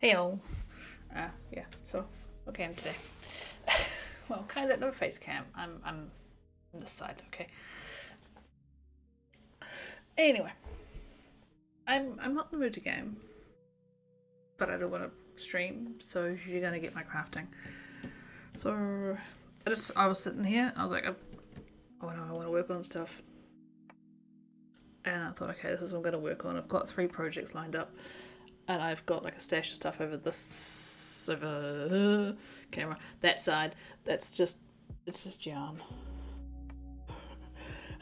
Hey all. Yeah, so okay, I'm today. Well, kind of no face cam. I'm on this side, okay. Anyway, I'm not in the mood to game, but I do want to stream, so you're gonna get my crafting. So I was sitting here and I was like, I want to work on stuff, and I thought, okay, this is what I'm gonna work on. I've got 3 projects lined up, and I've got like a stash of stuff over camera that side. It's just yarn.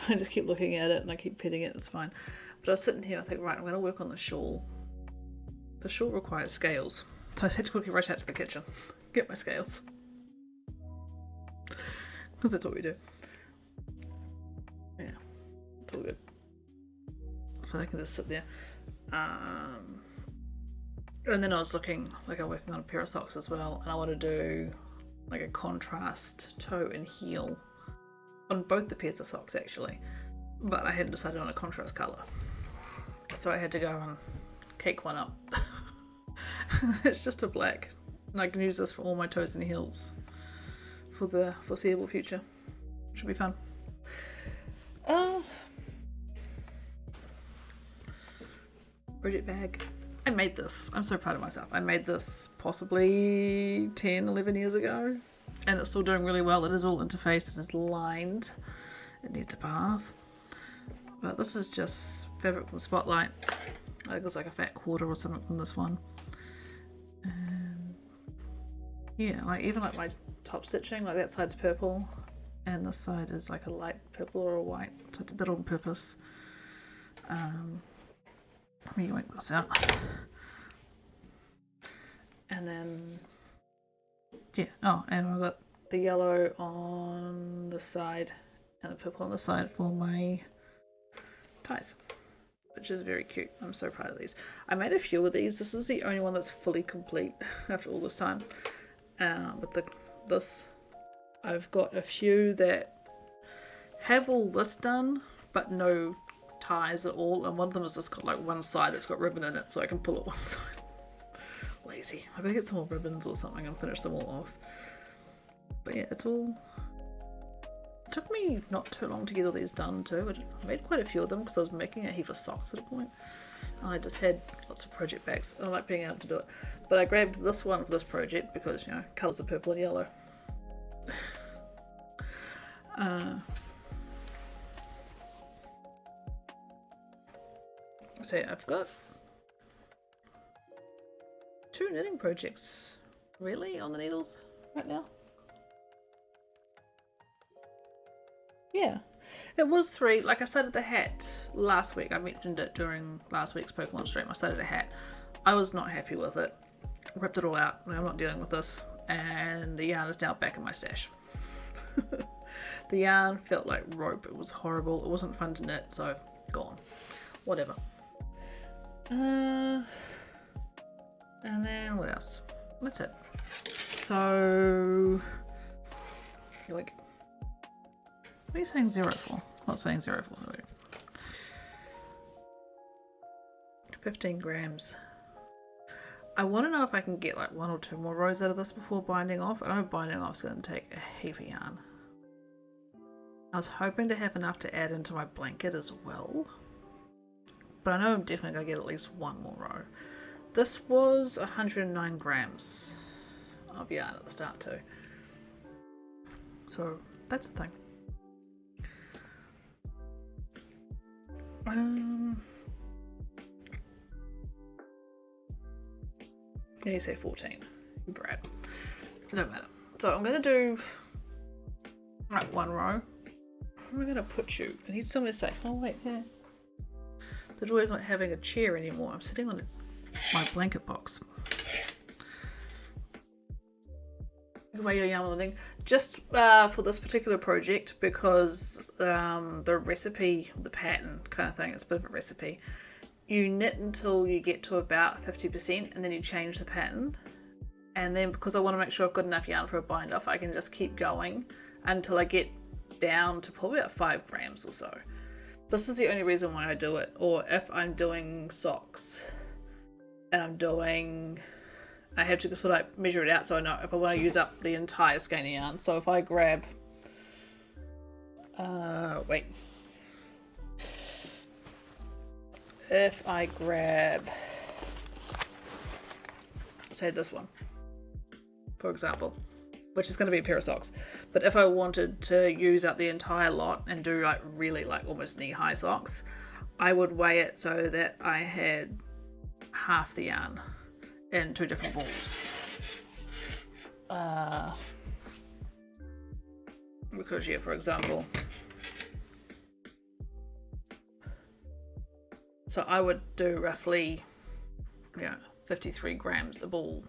I just keep looking at it and I keep petting it. It's fine. But I was sitting here. I think, right, I'm going to work on the shawl. The shawl requires scales, so I had to quickly rush out to the kitchen, get my scales, because that's what we do. Yeah, it's all good. So I can just sit there. And then I was looking, like I'm working on a pair of socks as well, and I want to do like a contrast toe and heel on both the pairs of socks actually, but I hadn't decided on a contrast colour, so I had to go and cake one up. It's just a black, and I can use this for all my toes and heels for the foreseeable future. Should be fun. Project bag. I made this. I'm so proud of myself. I made this possibly 10, 11 years ago, and it's still doing really well. It is all interfaced, it is lined, it needs a bath. But this is just fabric from Spotlight. I think it's like a fat quarter or something from this one. And yeah, like even like my top stitching, like that side's purple, and this side is like a light purple or a white. So I did that on purpose. Let me yank this out. And then, yeah, oh, and I've got the yellow on the side and the purple on the side for my ties, which is very cute. I'm so proud of these. I made a few of these. This is the only one that's fully complete after all this time. But this, I've got a few that have all this done, but no ties at all, and one of them has just got like one side that's got ribbon in it, so I can pull it one side. Lazy. I gotta get some more ribbons or something and finish them all off. But yeah, it took me not too long to get all these done too. I made quite a few of them because I was making a heap of socks at a point. And I just had lots of project bags, and I like being able to do it. But I grabbed this one for this project because, you know, colours are purple and yellow. So yeah, I've got 2 knitting projects really on the needles right now. Yeah, it was 3. Like I started the hat last week. I mentioned it during last week's Pokemon stream. I started a hat. I was not happy with it. Ripped it all out. I'm not dealing with this. And the yarn is now back in my stash. The yarn felt like rope. It was horrible. It wasn't fun to knit, so gone. Whatever. And then what else? That's it. So, like, what are you saying 0 for? Not saying 0 for. 15 grams. I want to know if I can get like 1 or 2 more rows out of this before binding off. I know binding off is going to take a heap of yarn. I was hoping to have enough to add into my blanket as well, but I know I'm definitely going to get at least 1 more row. This was 109 grams of yarn at the start too. So that's the thing. Yeah, you say 14. You brat. It don't matter. So I'm going to do like 1 row. Where am I going to put you? I need somewhere safe. Oh wait, yeah. The joy of not having a chair anymore. I'm sitting on my blanket box. Away your yarn knitting. Just for this particular project, because the recipe, the pattern kind of thing, it's a bit of a recipe. You knit until you get to about 50% and then you change the pattern. And then because I want to make sure I've got enough yarn for a bind off, I can just keep going until I get down to probably about 5 grams or so. This is the only reason why I do it. Or if I'm doing socks and I'm doing I have to sort of like measure it out so I know if I want to use up the entire skein of yarn. So if I grab, if I grab, say this one, for example, which is going to be a pair of socks. But if I wanted to use up the entire lot and do like really like almost knee-high socks, I would weigh it so that I had half the yarn in 2 different balls. Because yeah, for example, so I would do roughly 53 grams a ball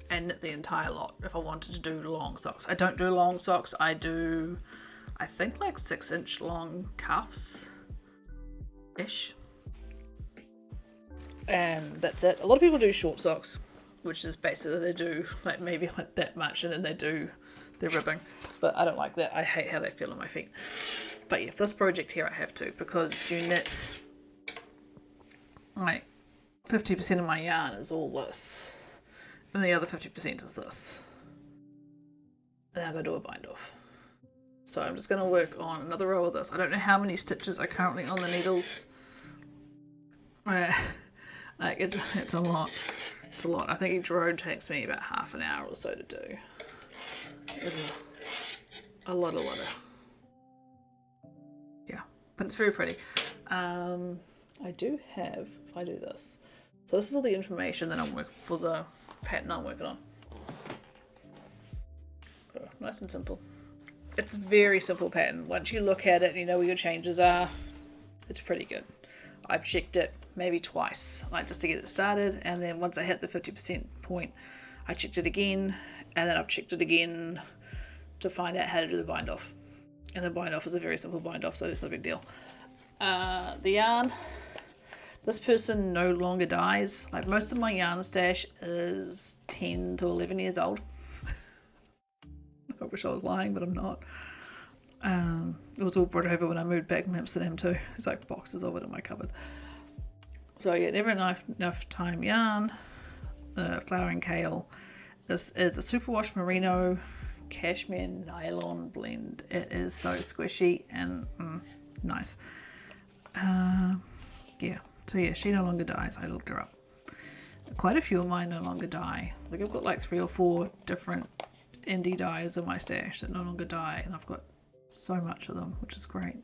and knit the entire lot if I wanted to do long socks. I don't do long socks. I do, I think, like 6-inch long cuffs ish, and that's it. A lot of people do short socks, which is basically they do like maybe like that much and then they do their ribbing, but I don't like that. I hate how they feel on my feet. But yeah, this project here I have to, because you knit like 50% of my yarn is all this, and the other 50% is this. Then I'm going to do a bind off. So I'm just going to work on another row of this. I don't know how many stitches are currently on the needles. Like it's a lot. It's a lot. I think each row takes me about half an hour or so to do. It's a lot of. Yeah, but it's very pretty. I do have, if I do this. So this is all the information that I'm working for the pattern I'm working on. Oh, nice and simple. It's a very simple pattern. Once you look at it and you know where your changes are, it's pretty good. I've checked it maybe twice, like just to get it started, and then once I hit the 50% point, I checked it again, and then I've checked it again to find out how to do the bind off. And the bind off is a very simple bind off, so it's no big deal. The yarn, this person no longer dyes. Like most of my yarn stash is 10 to 11 years old. I wish I was lying, but I'm not. It was all brought over when I moved back from Amsterdam too. There's like boxes of it in my cupboard. So yeah, Never Enough Time yarn, Flowering Kale. This is a superwash merino cashmere nylon blend. It is so squishy and nice. Yeah, so yeah, she no longer dyes. I looked her up. Quite a few of mine no longer dye. Like I've got like 3 or 4 different indie dyes in my stash that no longer dye, and I've got so much of them, which is great.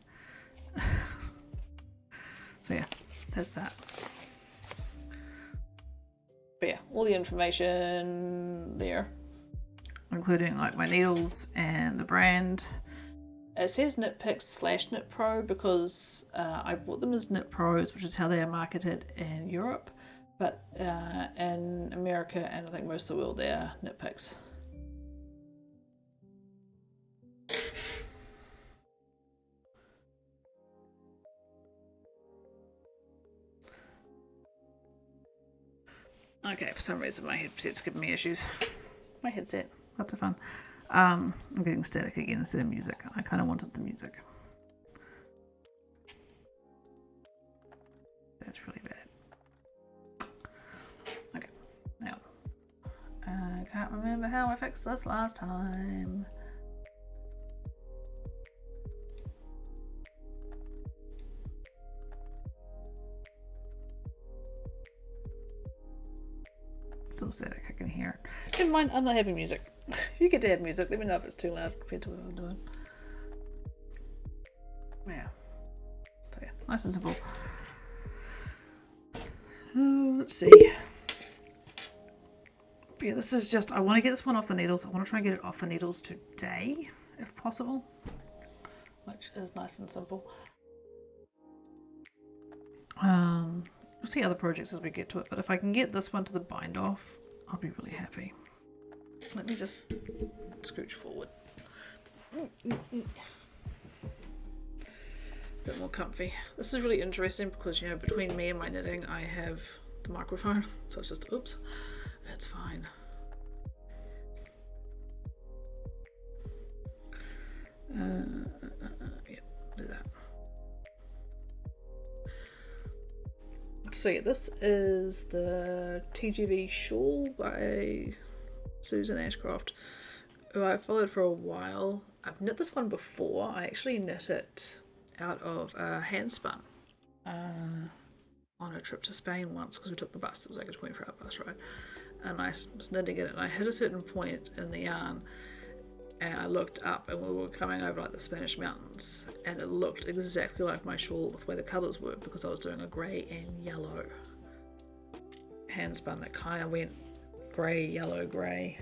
So yeah, that's that. But yeah, all the information there, including like my needles and the brand. It says Knitpicks/Knit Pro because I bought them as Knit Pros, which is how they are marketed in Europe, but in America and I think most of the world they are Knitpicks. Okay, for some reason my headset's giving me issues. My headset, lots of fun. I'm getting static again instead of music. I kind of wanted the music. That's really bad. Okay, now I can't remember how I fixed this last time. Still static, I can hear it. Never mind, I'm not having music. You get to have music, let me know if it's too loud compared to what I'm doing. Yeah. So yeah, nice and simple. Let's see. But yeah, this is just, I want to get this one off the needles. I want to try and get it off the needles today, if possible. Which is nice and simple. We'll see other projects as we get to it, but if I can get this one to the bind off, I'll be really happy. Let me just scooch forward. Bit more comfy. This is really interesting because, you know, between me and my knitting, I have the microphone, so it's just, oops, it's fine. Yeah, do that. So yeah, this is the TGV Shawl by Susan Ashcroft, who I followed for a while. I've knit this one before. I actually knit it out of hand spun on a trip to Spain once because we took the bus. It was like a 24-hour bus ride, and I was knitting it, and I hit a certain point in the yarn, and I looked up, and we were coming over like the Spanish mountains, and it looked exactly like my shawl with the way the colours were, because I was doing a grey and yellow hand spun that kind of went grey, yellow, grey.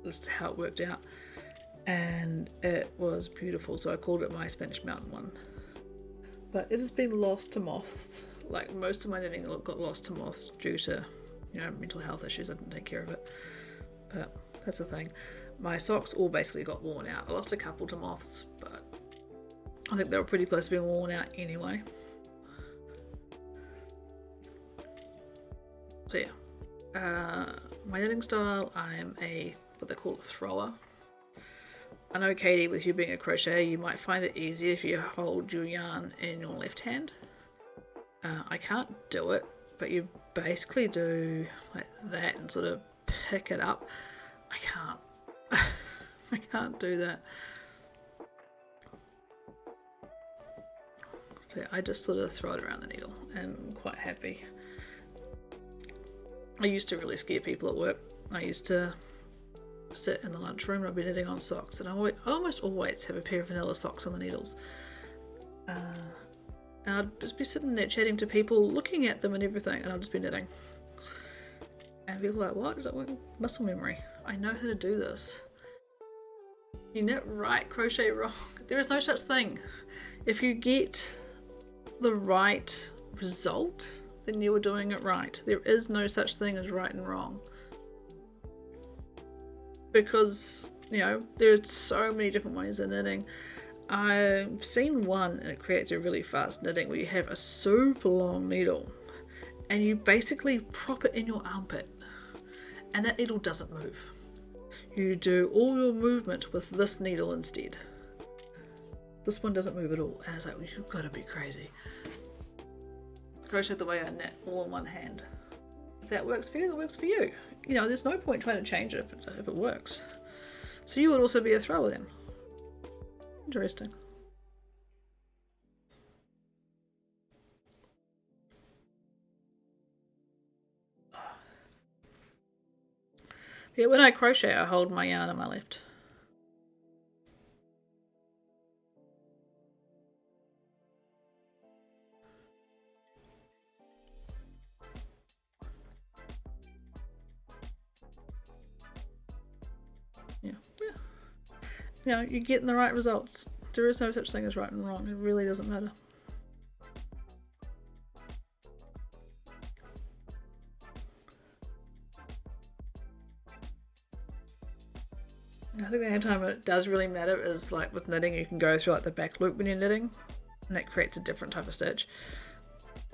That's how it worked out, and it was beautiful. So I called it my Spanish mountain one, but it has been lost to moths. Like most of my knitting got lost to moths due to, you know, mental health issues. I didn't take care of it, but that's the thing. My socks all basically got worn out. I lost a couple to moths, but I think they were pretty close to being worn out anyway. So yeah, my knitting style, I'm what they call a thrower. I know, Katie, with you being a crocheter, you might find it easier if you hold your yarn in your left hand. I can't do it, but you basically do like that and sort of pick it up. I can't. I can't do that. So yeah, I just sort of throw it around the needle, and I'm quite happy. I used to really scare people at work. I used to sit in the lunchroom and I'd be knitting on socks, and I almost always have a pair of vanilla socks on the needles. And I'd just be sitting there chatting to people, looking at them and everything, and I'd just be knitting. And people were like, what? Is that muscle memory? I know how to do this. You knit right, crochet wrong. There is no such thing. If you get the right result, then you were doing it right. There is no such thing as right and wrong. Because, you know, there's so many different ways of knitting. I've seen one, and it creates a really fast knitting, where you have a super long needle and you basically prop it in your armpit, and that needle doesn't move. You do all your movement with this needle instead. This one doesn't move at all, and it's like, well, you've got to be crazy. Crochet the way I knit, all in one hand. If that works for you, that works for you. You know, there's no point trying to change it if it works. So you would also be a thrower then. Interesting. Yeah, when I crochet, I hold my yarn on my left. Yeah. You know, you're getting the right results. There is no such thing as right and wrong. It really doesn't matter. I think the only time it does really matter is like with knitting, you can go through like the back loop when you're knitting, and that creates a different type of stitch.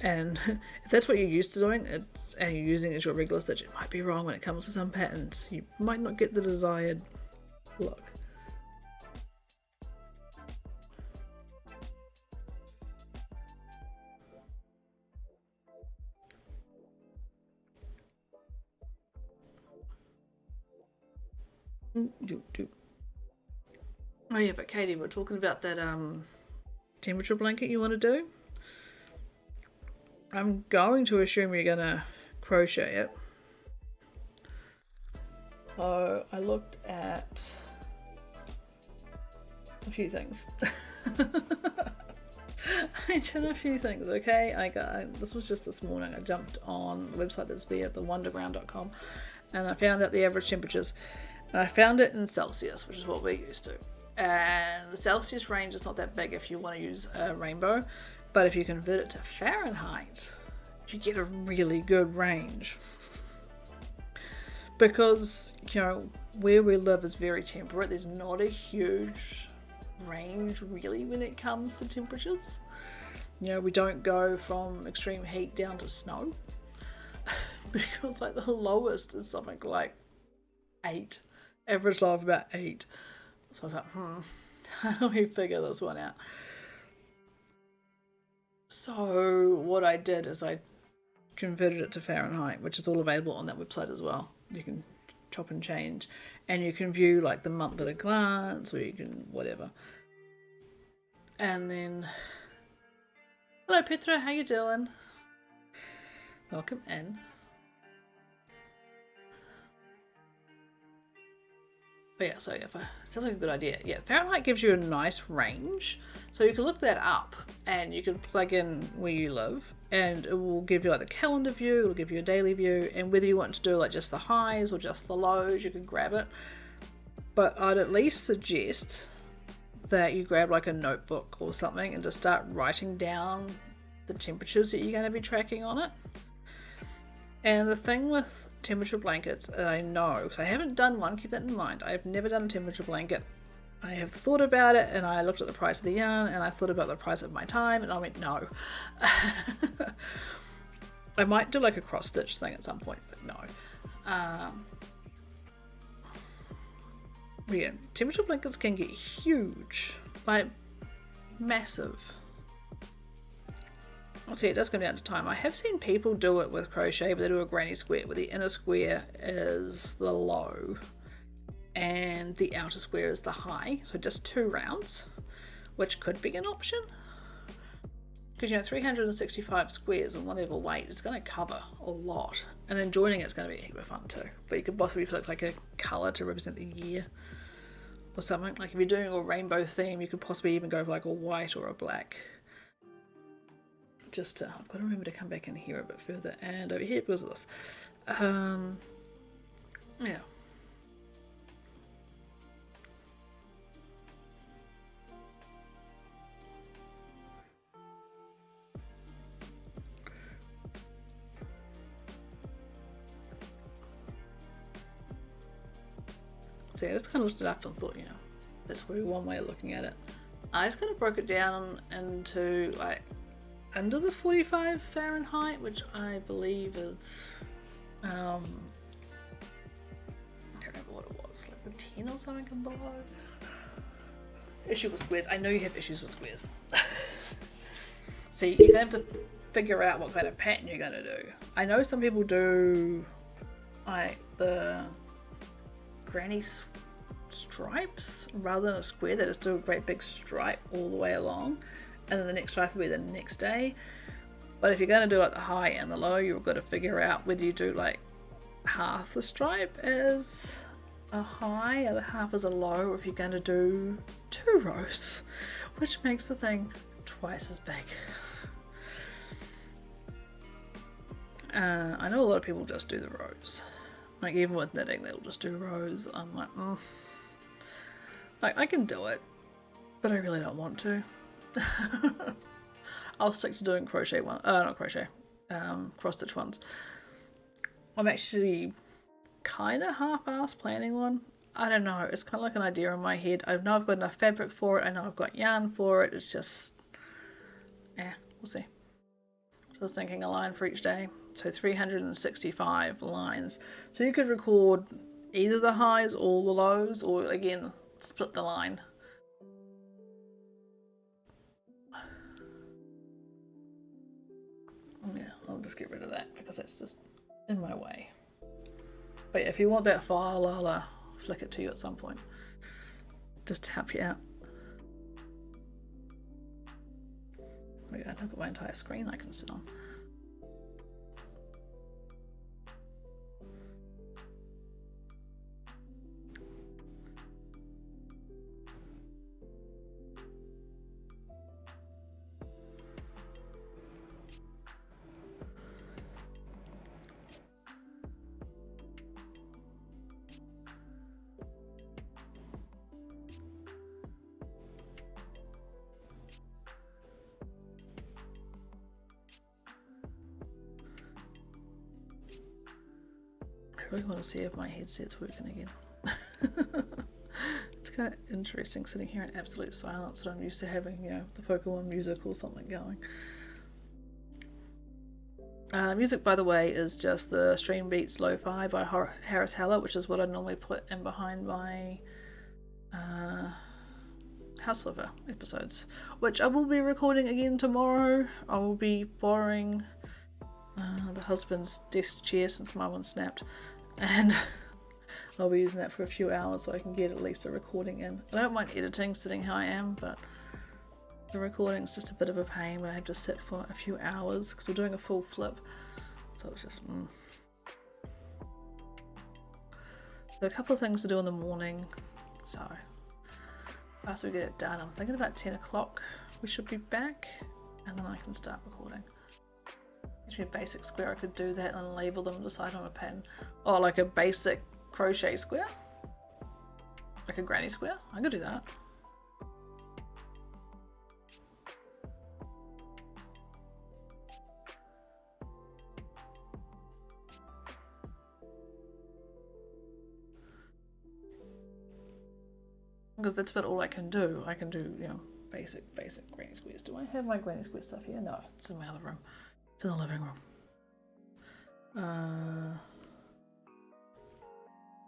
And if that's what you're used to doing, and you're using it as your regular stitch, it might be wrong when it comes to some patterns. You might not get the desired look. Oh yeah, but Katie, we're talking about that temperature blanket you want to do. I'm going to assume you're gonna crochet it. So I looked at a few things. I did a few things, okay? This was just this morning. I jumped on the website that's there, the wonderground.com, and I found out the average temperatures. And I found it in Celsius, which is what we're used to. And the Celsius range is not that big if you want to use a rainbow, but if you convert it to Fahrenheit, you get a really good range. Because, you know, where we live is very temperate. There's not a huge range really when it comes to temperatures. You know, we don't go from extreme heat down to snow. Because like the lowest is something like 8. Average low of about 8. So I was like, how do we figure this one out? So what I did is I converted it to Fahrenheit, which is all available on that website as well. You can chop and change, and you can view like the month at a glance, or you can whatever. And then, hello Petra, how you doing? Welcome in. But yeah, so yeah, sounds like a good idea. Yeah, Fahrenheit gives you a nice range, so you can look that up and you can plug in where you live, and it will give you like the calendar view, it'll give you a daily view, and whether you want to do like just the highs or just the lows, you can grab it. But I'd at least suggest that you grab like a notebook or something and just start writing down the temperatures that you're going to be tracking on it. And the thing with temperature blankets, I know, because I haven't done one, keep that in mind, I've never done a temperature blanket. I have thought about it, and I looked at the price of the yarn, and I thought about the price of my time, and I went, no. I might do like a cross-stitch thing at some point, but no. Yeah, temperature blankets can get huge, like massive. I'll see, it does come down to time. I have seen people do it with crochet, but they do a granny square where the inner square is the low and the outer square is the high. So just 2 rounds, which could be an option. Because, you know, 365 squares in one level weight, it's going to cover a lot. And then joining it's going to be a heap of fun too. But you could possibly put like a colour to represent the year or something. Like if you're doing a rainbow theme, you could possibly even go for like a white or a black. Just I've got to remember to come back in here a bit further and over here because of this. Yeah. So yeah, I just kind of looked it up and thought, you know, that's probably one way of looking at it. I just kind of broke it down into like under the 45 Fahrenheit, which I believe is, I can't remember what it was, like the 10 or something and below. Issue with squares. I know you have issues with squares. So you're gonna have to figure out what kind of pattern you're gonna do. I know some people do like the granny stripes rather than a square. They just do a great big stripe all the way along, and then the next stripe will be the next day. But if you're going to do like the high and the low, you've got to figure out whether you do like half the stripe as a high and half as a low, or if you're going to do 2 rows, which makes the thing twice as big. I know a lot of people just do the rows. Like even with knitting, they'll just do rows. I'm like, like I can do it, but I really don't want to. I'll stick to doing crochet one. Not crochet, cross stitch ones. I'm actually kind of half-assed planning one. I don't know. It's kind of like an idea in my head. I know I've got enough fabric for it. I know I've got yarn for it. It's just, we'll see. I was thinking a line for each day. So 365 lines. So you could record either the highs or the lows, or again, split the line. Yeah, I'll just get rid of that because that's just in my way. But yeah, if you want that file, I'll flick it to you at some point, just to help you out. Oh yeah, I've got my entire screen I can sit on. I really want to see if my headset's working again. It's kind of interesting sitting here in absolute silence when I'm used to having, you know, the Pokemon music or something going. Music, by the way, is just the Stream Beats Lo-Fi by Harris Heller, which is what I normally put in behind my House Flipper episodes, which I will be recording again tomorrow. I will be borrowing the husband's desk chair since my one snapped, and I'll be using that for a few hours so I can get at least a recording in. I don't mind editing sitting how I am, but the recording's just a bit of a pain when I have to sit for a few hours because we're doing a full flip, so it's just Got a couple of things to do in the morning, so after we get it done, I'm thinking about 10 o'clock we should be back, and then I can start recording. Actually, a basic square, I could do that and label them, decide on a pattern. Or like a basic crochet square, like a granny square. I could do that. Because that's about all I can do. I can do, you know, basic granny squares. Do I have my granny square stuff here? No, it's in my other room. It's in the living room.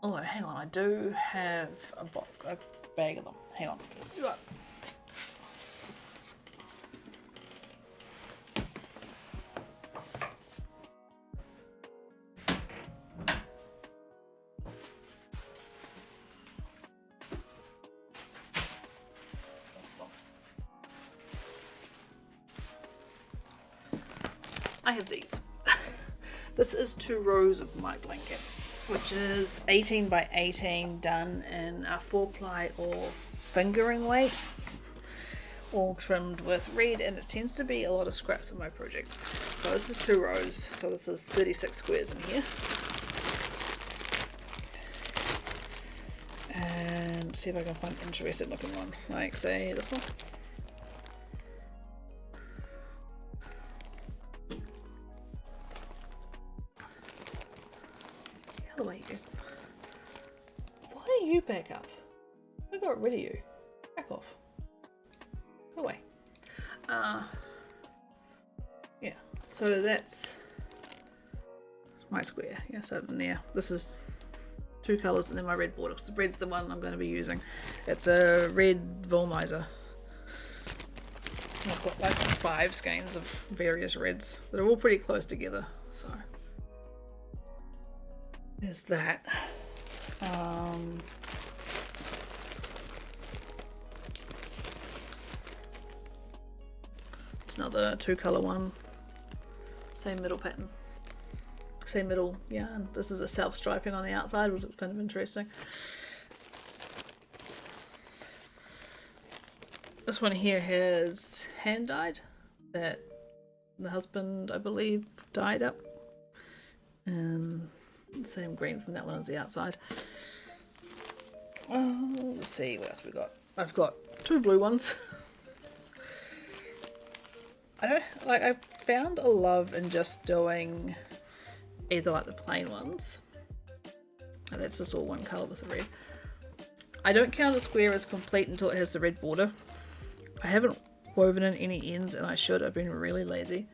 Although, hang on, I do have a bag of them. Hang on. I have these. This is 2 rows of my blanket, which is 18 by 18 done in a 4-ply or fingering weight, all trimmed with red, and it tends to be a lot of scraps of my projects. So this is 2 rows, so this is 36 squares in here. And see if I can find an interesting looking one, like say this one. Why are you back up? I got rid of you. Back off. Go away. Yeah, so that's my square. Yeah, so in there, this is 2 colours and then my red border, because red's the one I'm going to be using. It's a red Volmizer. I've got like 5 skeins of various reds that are all pretty close together, so there's that. It's another 2 colour one, same middle pattern, same middle yarn. This is a self striping on the outside, which was kind of interesting. This one here has hand dyed, that the husband, I believe, dyed up, and the same green from that one as the outside. Let's see what else we got. I've got 2 blue ones. I found a love in just doing either like the plain ones, and that's just all one colour with the red. I don't count a square as complete until it has the red border. I haven't woven in any ends, and I should. I've been really lazy.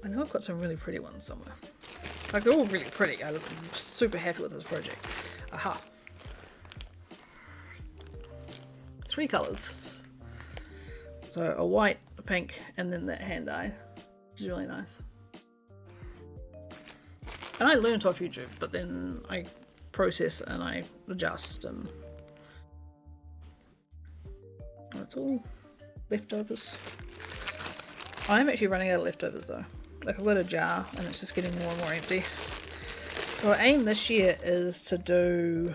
I know I've got some really pretty ones somewhere. Like, they're all really pretty. I'm super happy with this project. Aha. 3 colours. So a white, a pink, and then that hand dye, which is really nice. And I learned off YouTube, but then I process and I adjust, and it's all leftovers. I'm actually running out of leftovers though. Like, I've got a jar and it's just getting more and more empty. So our aim this year is to do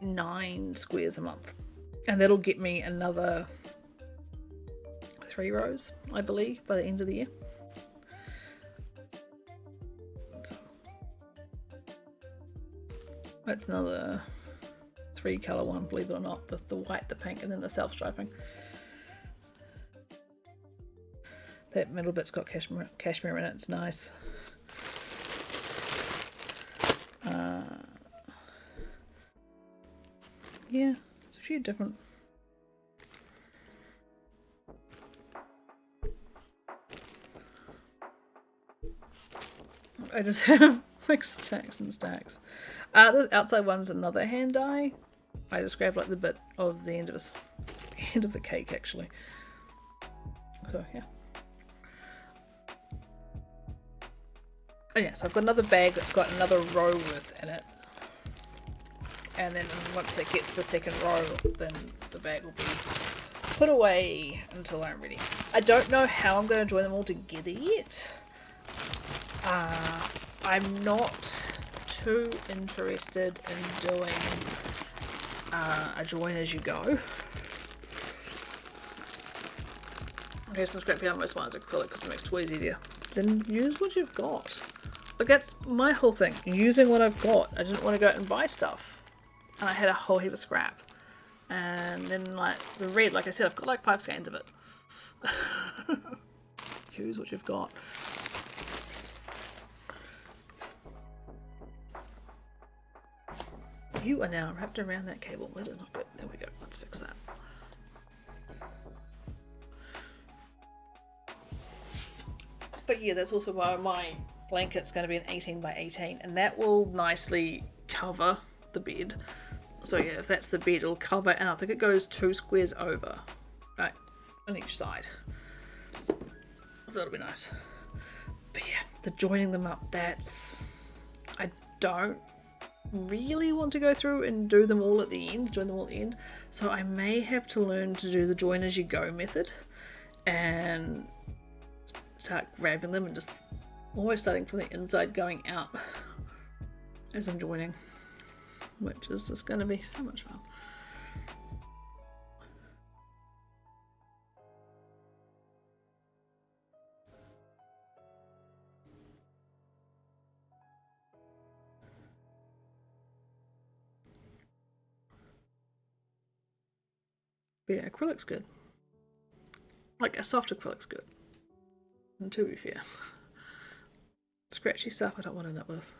9 squares a month, and that'll get me another 3 rows, I believe, by the end of the year. So that's another 3 colour one, believe it or not, with the white, the pink, and then the self striping. That middle bit's got cashmere in it, it's nice. Yeah, it's a few different. I just have like stacks and stacks. This outside one's another hand dye. I just grabbed like the bit of the end of the cake actually. So yeah. Oh yeah, so I've got another bag that's got another row worth in it. And then once it gets the second row, then the bag will be put away until I'm ready. I don't know how I'm going to join them all together yet. I'm not too interested in doing a join as you go. Okay, some scrap yarn, most mine's acrylic because it makes toys easier. Then use what you've got. Like that's my whole thing, using what I've got. I didn't want to go out and buy stuff. And I had a whole heap of scrap. And then like the red, like I said, I've got like 5 skeins of it. Use what you've got. You are now wrapped around that cable. That is not good. There we go. Let's fix that. But yeah, that's also why my blanket's going to be an 18 by 18. And that will nicely cover the bed. So yeah, if that's the bed, it'll cover, and I think it goes 2 squares over, right, on each side. So that'll be nice. But yeah, the joining them up, that's... I don't really want to go through and do them all at the end, join them all at the end. So I may have to learn to do the join as you go method and start grabbing them and just almost starting from the inside going out as I'm joining, which is just going to be so much fun. But yeah, acrylic's good. Like a soft acrylic's good. And to be fair, scratchy stuff I don't want to knit with.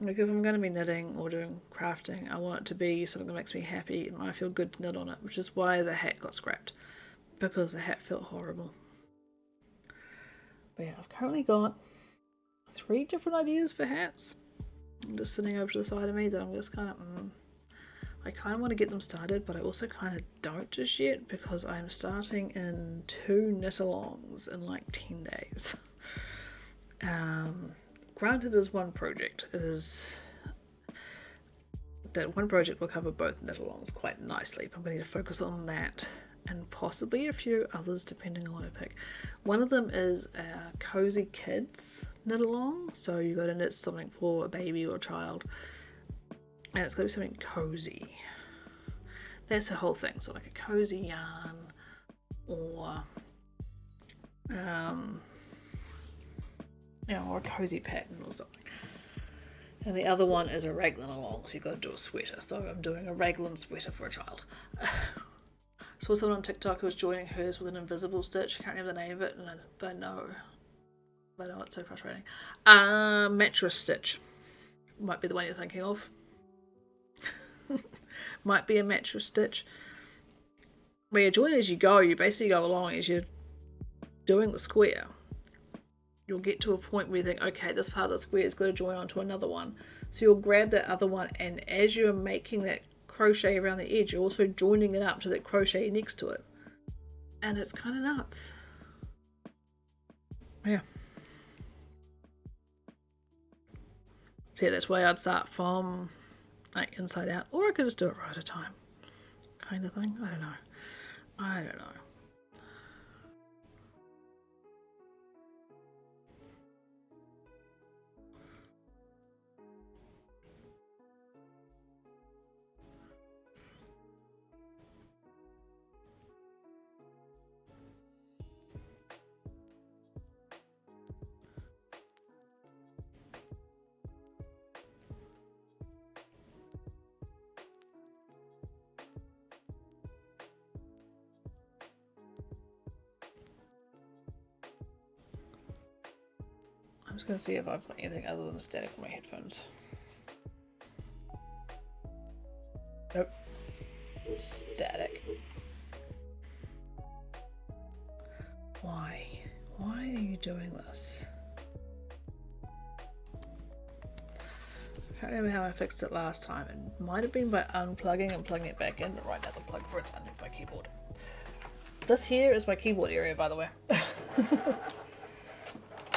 Like if I'm going to be knitting or doing crafting, I want it to be something that makes me happy and I feel good to knit on it, which is why the hat got scrapped, because the hat felt horrible. But yeah, I've currently got 3 different ideas for hats. I'm just sitting over to the side of me that I'm just kind of, I kind of want to get them started, but I also kind of don't just yet because I'm starting in 2 knit-alongs in like 10 days. Granted, it is one project. It is that one project will cover both knit-alongs quite nicely, but I'm going to focus on that and possibly a few others depending on what I pick. One of them is a cozy kids knit-along, so you got to knit something for a baby or a child, and it's got to be something cozy. That's the whole thing. So like a cozy yarn, or or a cozy pattern or something. And the other one is a raglan along, so you've got to do a sweater. So I'm doing a raglan sweater for a child. Saw someone on TikTok who was joining hers with an invisible stitch. I can't remember the name of it, but I know it's so frustrating. Mattress stitch might be the one you're thinking of. Might be a mattress stitch. Where you join as you go, you basically go along as you're doing the square. You'll get to a point where you think, okay, this part of the square is going to join onto another one. So you'll grab that other one, and as you're making that crochet around the edge, you're also joining it up to that crochet next to it. And it's kind of nuts. Yeah. So yeah, that's why I'd start from like inside out, or I could just do it right at a time, kind of thing. I don't know. I'm just going to see if I've got anything other than static on my headphones. Nope. Static. Why? Why are you doing this? can't remember how I fixed it last time. It might have been by unplugging and plugging it back in, but right now the plug for it's underneath my keyboard. This here is my keyboard area, by the way.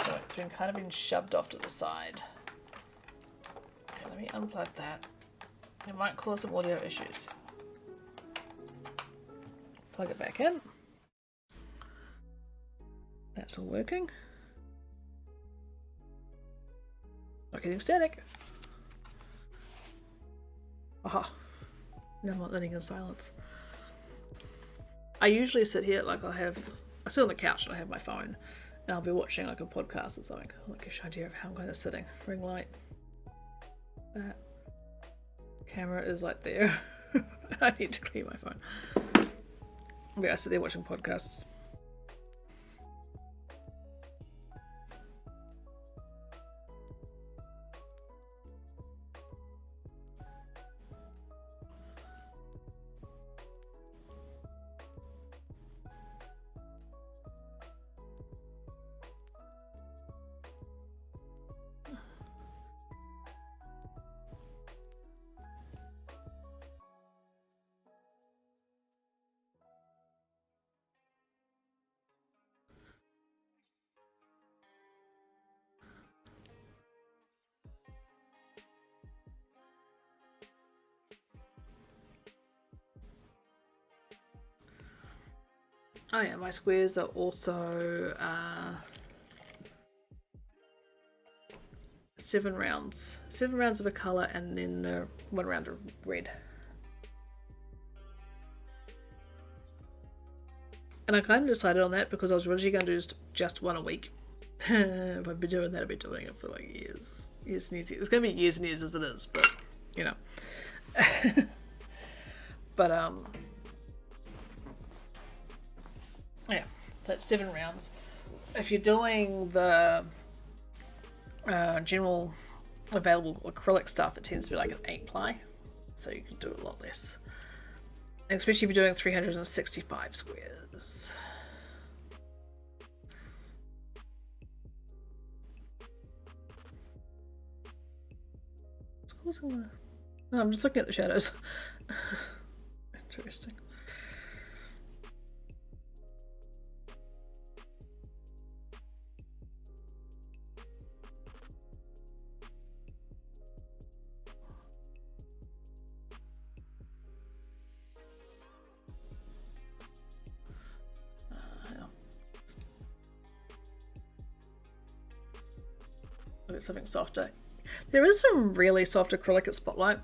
So it's been shoved off to the side. Okay, let me unplug that. It might cause some audio issues. Plug it back in. That's all working. Not getting static. Aha. Now I'm not letting in silence. I usually sit here I sit on the couch and I have my phone and I'll be watching like a podcast or something. I'll give you an idea of how I'm kind of sitting. Ring light. That. Camera is like there. I need to clear my phone. Yeah, I sit there watching podcasts. Oh yeah, my squares are also 7 rounds. 7 rounds of a colour and then the 1 round of red. And I kind of decided on that because I was originally going to do just 1 a week. If I've been doing that, I've been doing it for like years. Years and years. It's going to be years and years as it is, but you know. But yeah, so it's 7 rounds. If you're doing the general available acrylic stuff, it tends to be like an 8 ply, so you can do a lot less. And especially if you're doing 365 squares. What's causing the... No, I'm just looking at the shadows. Interesting. Look at something softer. There is some really soft acrylic at Spotlight.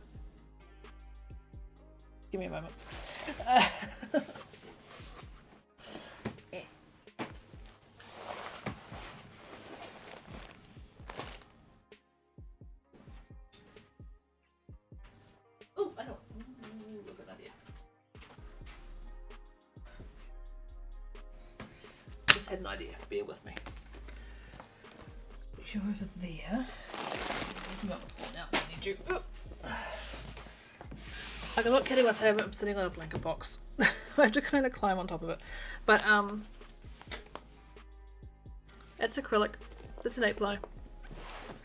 Give me a moment. Oh, I know. Good idea. Just had an idea. Bear with me. You're over there. I'm on the floor now. I need you. Oh. Like, I'm not kidding myself. I'm sitting on a blanket box. I have to kind of climb on top of it. But it's acrylic. It's an 8 ply.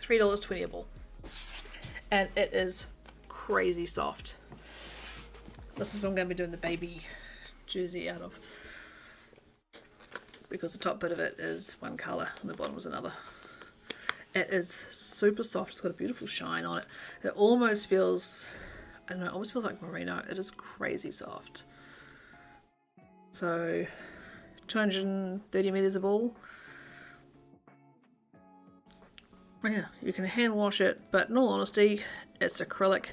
$3.20 a ball. And it is crazy soft. This is what I'm going to be doing the baby jersey out of. Because the top bit of it is one colour and the bottom is another. It is super soft. It's got a beautiful shine on it. It almost feels, I don't know, it almost feels like merino. It is crazy soft. So 230 meters a ball. Yeah, you can hand wash it, but in all honesty, it's acrylic.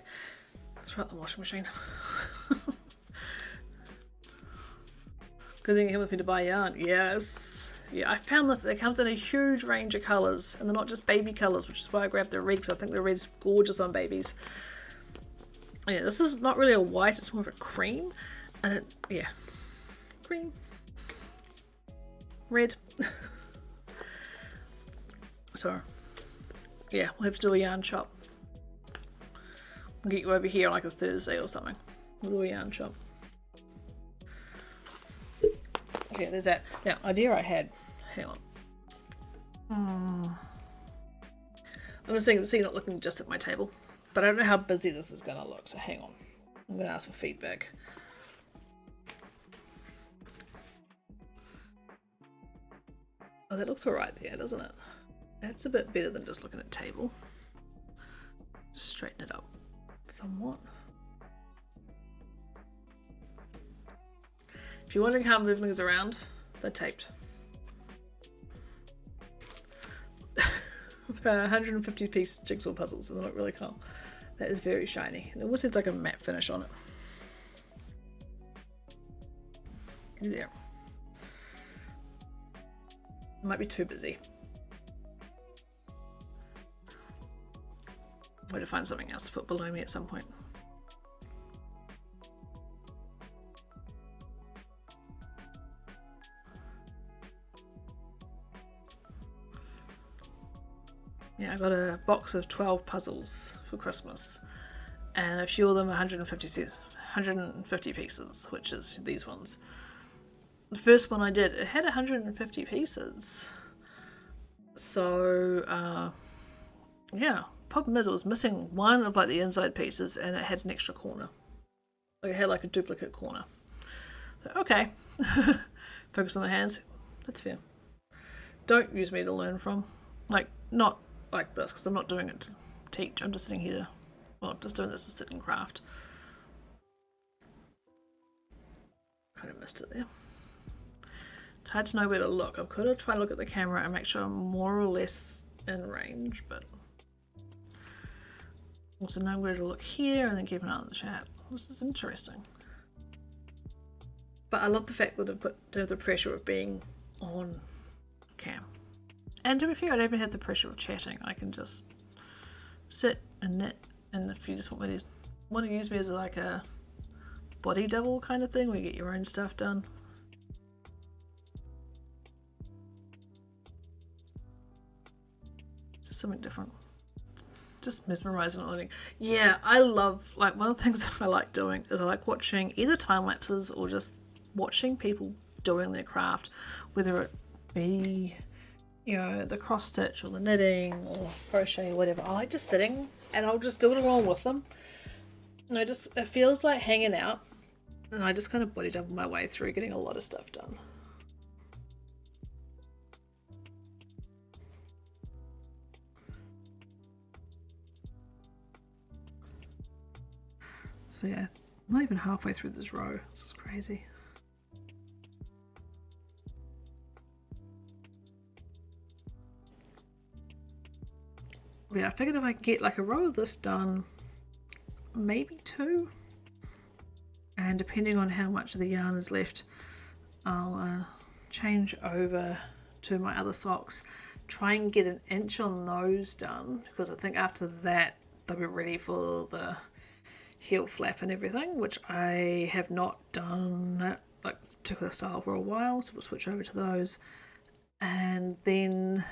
Throw it in the washing machine. Because then you come with me to buy yarn. Yes. Yeah, I found this. It comes in a huge range of colours, and they're not just baby colours, which is why I grabbed the red, because I think the red's gorgeous on babies. Yeah, this is not really a white, it's more of a cream. And it, yeah. Cream. Red. So, yeah, we'll have to do a yarn shop. We'll get you over here on like a Thursday or something. We'll do a yarn shop. Yeah, there's that. Now, idea I had. Hang on. I'm just saying, so you're not looking just at my table. But I don't know how busy this is going to look, so hang on. I'm going to ask for feedback. Oh, that looks alright there, doesn't it? That's a bit better than just looking at table. Just straighten it up somewhat. If you're wondering how I'm moving things around, they're taped. They're 150 piece jigsaw puzzles and they look really cool. That is very shiny. It almost looks like a matte finish on it. Yeah. I might be too busy. I'm going to find something else to put below me at some point. Yeah, I got a box of 12 puzzles for Christmas, and a few of them are 150 pieces, which is these ones. The first one I did, it had 150 pieces. So, yeah. Problem is, it was missing one of like the inside pieces, and it had an extra corner. Like it had like a duplicate corner. So, okay. Focus on the hands. That's fair. Don't use me to learn from. Like, not like this, because I'm not doing it to teach. I'm just sitting here. Well, just doing this to sit and craft. Kind of missed it there. It's hard to know where to look. I could have tried to look at the camera and make sure I'm more or less in range, but also know where to look here and then keep an eye on the chat. This is interesting. But I love the fact that I've put the pressure of being on cam. And to be fair, I don't even have the pressure of chatting. I can just sit and knit, and if you just want to use me as like a body double kind of thing where you get your own stuff done. Just something different. Just mesmerizing and learning. Yeah, I love, like, one of the things I like doing is I like watching either time lapses or just watching people doing their craft, whether it be, you know, the cross stitch or the knitting or crochet or whatever. I like just sitting and I'll just do it along with them. And it feels like hanging out, and I just kind of body double my way through getting a lot of stuff done. So yeah, not even halfway through this row. This is crazy. Yeah, I figured if I could get like a row of this done, maybe two, and depending on how much of the yarn is left, I'll change over to my other socks, try and get an inch on those done, because I think after that they'll be ready for the heel flap and everything, which I have not done that like particular style for a while, so we'll switch over to those. And then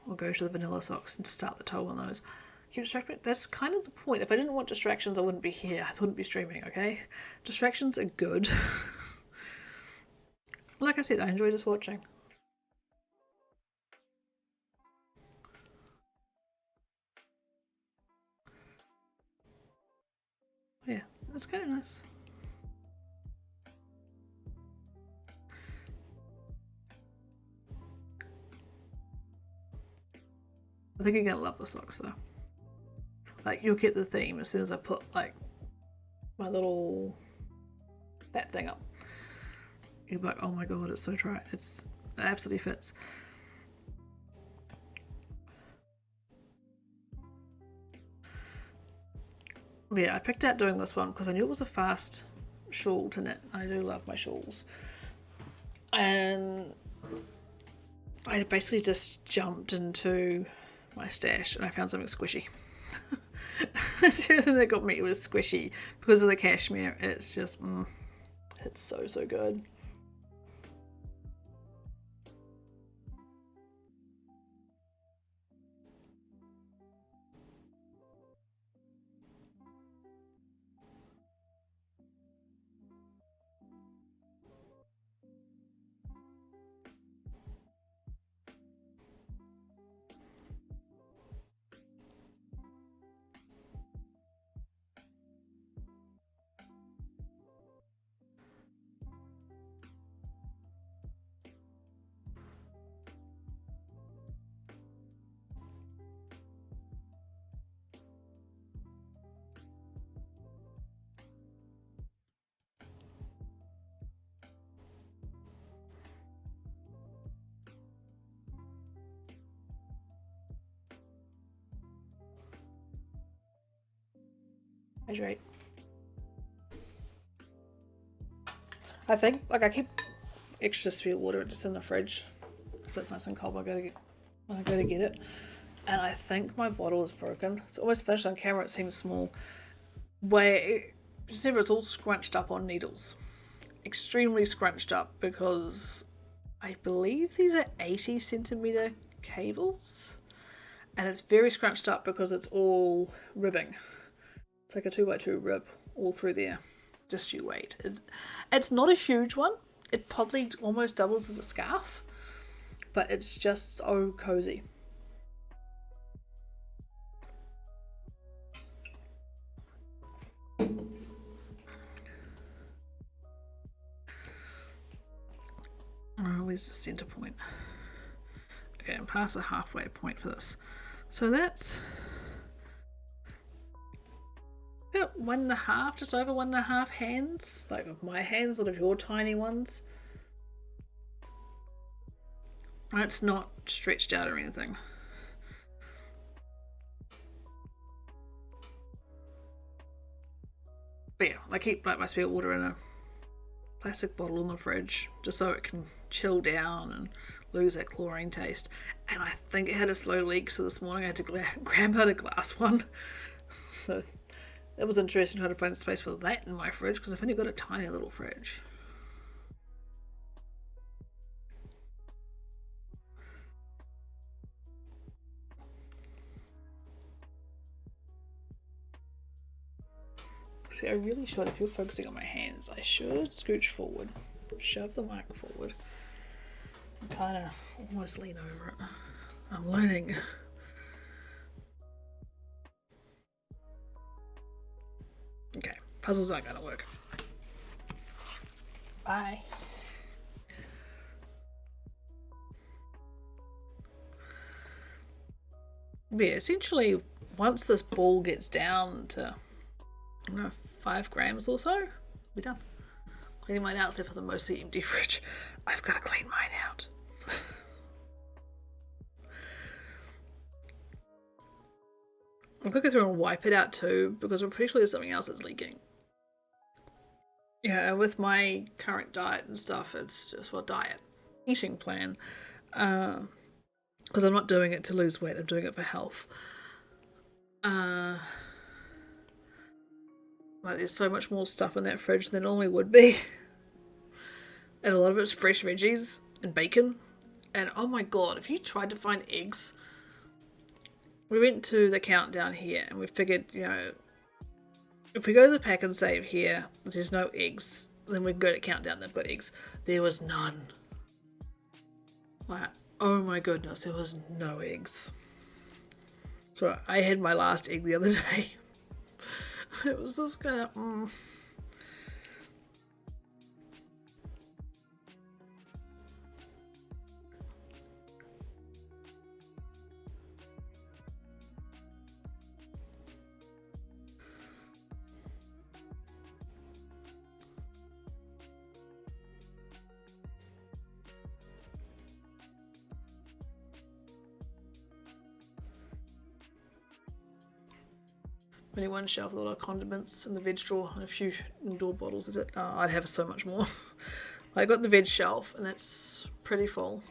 we'll go to the vanilla socks and start the toe on those. Keep distracted. That's kind of the point. If I didn't want distractions, I wouldn't be here. I wouldn't be streaming, okay? Distractions are good. Like I said, I enjoy just watching. Yeah, it's kind of nice. I think you're gonna love the socks though. Like, you'll get the theme as soon as I put like my little that thing up. You'll be like, oh my god, it's so dry. It absolutely fits. Yeah, I picked out doing this one because I knew it was a fast shawl to knit. I do love my shawls. And I basically just jumped into my stash and I found something squishy. The thing that got me was squishy because of the cashmere. It's just, it's so, so good. Hydrate. I think, like, I keep extra spare water just in the fridge so it's nice and cold when I go to get it. And I think my bottle is broken. It's almost finished on camera, it seems small. Just remember, it's all scrunched up on needles. Extremely scrunched up because I believe these are 80 centimeter cables. And it's very scrunched up because it's all ribbing. It's like a 2x2 rib all through there. Just you wait. It's not a huge one. It probably almost doubles as a scarf. But it's just so cozy. Where's the center point? Okay, I'm past the halfway point for this. So that's about 1.5, just over 1.5 hands. Like of my hands, not of your tiny ones. It's not stretched out or anything. But yeah, I keep like my spare water in a plastic bottle in the fridge just so it can chill down and lose that chlorine taste. And I think it had a slow leak, so this morning I had to grab out a glass one. So it was interesting trying to find space for that in my fridge because I've only got a tiny little fridge. See, I really should, if you're focusing on my hands, I should scooch forward, shove the mic forward, and kind of almost lean over it. I'm learning. Okay, puzzles aren't gonna work. Bye. But yeah, essentially, once this ball gets down to, I don't know, 5 grams or so, we're done. Cleaning mine out except for the mostly empty fridge. I've got to clean mine out. I'm going to go through and wipe it out too because I'm pretty sure there's something else that's leaking. Yeah, with my current diet and stuff, it's just, well, eating plan. Because I'm not doing it to lose weight, I'm doing it for health. Like there's so much more stuff in that fridge than normally would be. And a lot of it's fresh veggies and bacon. And oh my god, if you tried to find eggs, we went to the countdown here and we figured, you know, if we go to the pack and save here, there's no eggs, then we can go to countdown, they've got eggs. There was none. Like, oh my goodness, there was no eggs. So I had my last egg the other day. It was just kind of, only one shelf with a lot of condiments and the veg drawer and a few indoor bottles. Is it? I'd have so much more. I got the veg shelf and that's pretty full.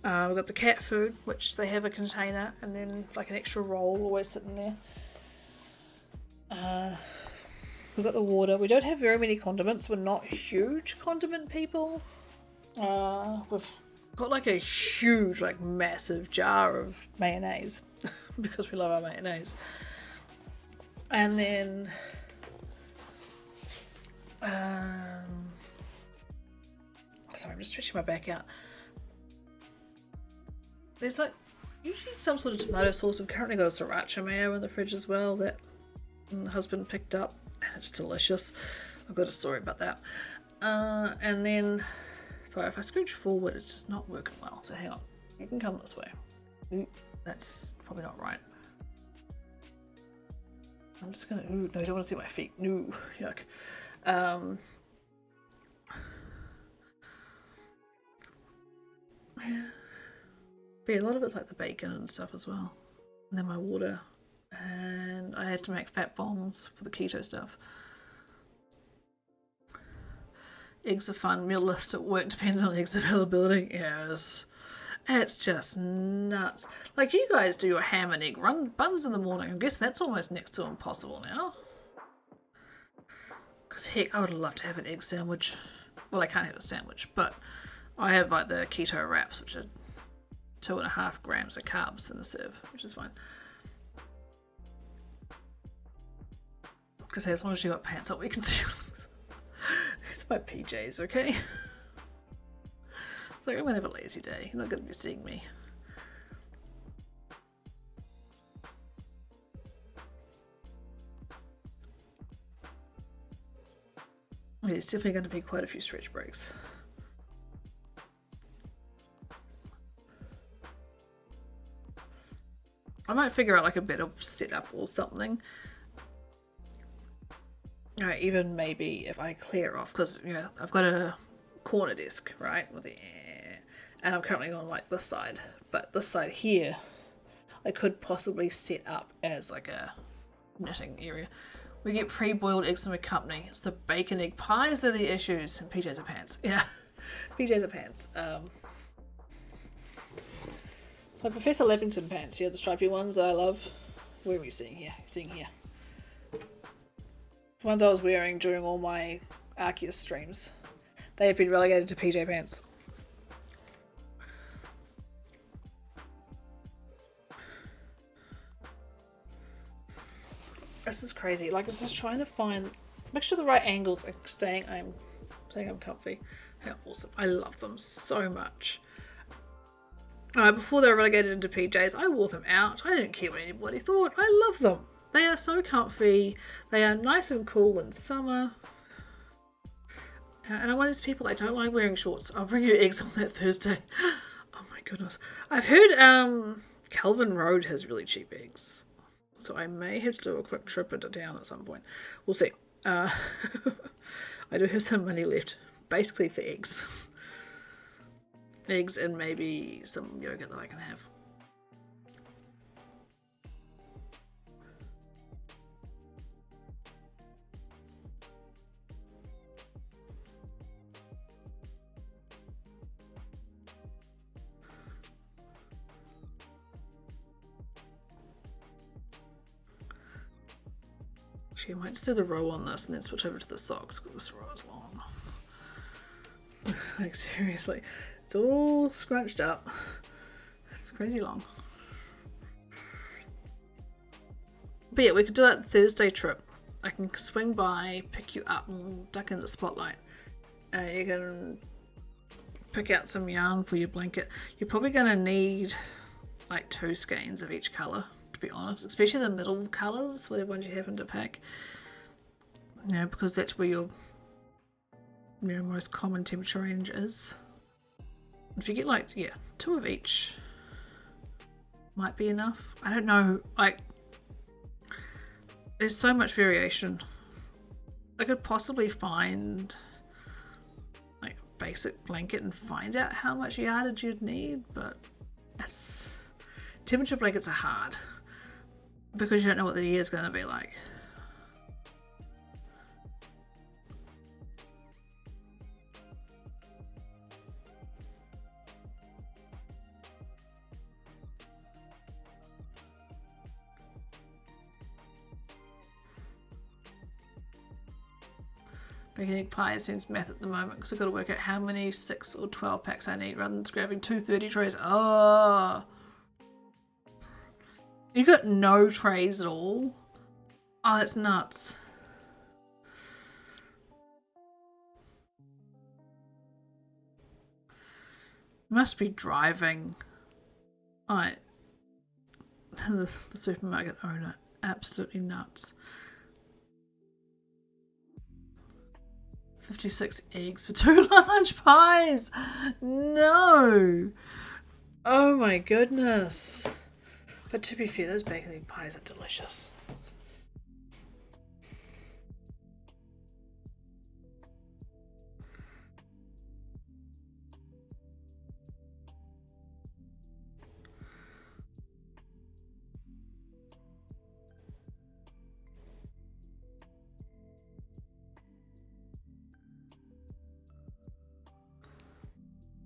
We've got the cat food, which they have a container, and then like an extra roll always sitting there. We've got the water. We don't have very many condiments. We're not huge condiment people. We've got like a huge, like massive jar of mayonnaise because we love our mayonnaise. And then sorry, I'm just stretching my back out. There's like usually some sort of tomato sauce. We've currently got a sriracha mayo in the fridge as well that my husband picked up, and it's delicious. I've got a story about that. And then, sorry, if I scooch forward, it's just not working well. So hang on, you can come this way. Ooh, that's probably not right. I'm just gonna, ooh, no, you don't want to see my feet. No, yuck. Yeah. But yeah, a lot of it's like the bacon and stuff as well. And then my water. And I had to make fat bombs for the keto stuff. Eggs are fun. Meal list at work depends on eggs availability. Yes. It's just nuts. Like, you guys do your ham and egg buns in the morning. I guess that's almost next to impossible now. Because heck, I would love to have an egg sandwich. Well, I can't have a sandwich, but I have like the keto wraps, which are 2.5 grams of carbs in a serve, which is fine. Because as long as you got pants up, we can see. It's my PJs, okay? It's like, I'm gonna have a lazy day. You're not gonna be seeing me. Yeah, it's definitely going to be quite a few stretch breaks. I might figure out like a better setup or something. Even maybe if I clear off, because I've got a corner desk, right, with the and I'm currently on like this side, but this side here I could possibly set up as like a knitting area. We get pre-boiled eggs from a company. It's the bacon egg pies that are the issues. And PJs are pants. Yeah, PJs are pants. So Professor Levington pants, the stripy ones that I love. Where are we seeing here? Seeing here. The ones I was wearing during all my Arceus streams. They have been relegated to PJ pants. This is crazy. Like, it's just trying to make sure the right angles and saying I'm comfy. How awesome. I love them so much. Before they were relegated into PJs, I wore them out. I didn't care what anybody thought. I love them. They are so comfy. They are nice and cool in summer. And I'm one of those people that don't like wearing shorts. I'll bring you eggs on that Thursday. Oh my goodness. I've heard Calvin Road has really cheap eggs. So I may have to do a quick trip into town at some point. We'll see. I do have some money left. Basically for eggs. Eggs and maybe some yogurt that I can have. Actually, I might just do the row on this and then switch over to the socks because this row is long. Like, seriously. It's all scrunched up. It's crazy long. But yeah, we could do it Thursday trip. I can swing by, pick you up and duck into the spotlight. And you can pick out some yarn for your blanket. You're probably going to need like 2 skeins of each colour, to be honest. Especially the middle colours, whatever ones you happen to pick. Because that's where your most common temperature range is. If you get like, 2 of each might be enough. I don't know, like, there's so much variation. I could possibly find like a basic blanket and find out how much yardage you'd need, but temperature blankets are hard because you don't know what the year's going to be like. Bacon egg pie seems math at the moment because I've got to work out how many 6 or 12 packs I need rather than grabbing 2 30 trays. Oh, you got no trays at all? Oh, that's nuts. Must be driving. The supermarket owner. Absolutely nuts. 56 eggs for 2 large pies. No. Oh my goodness. But to be fair, those bacon egg pies are delicious.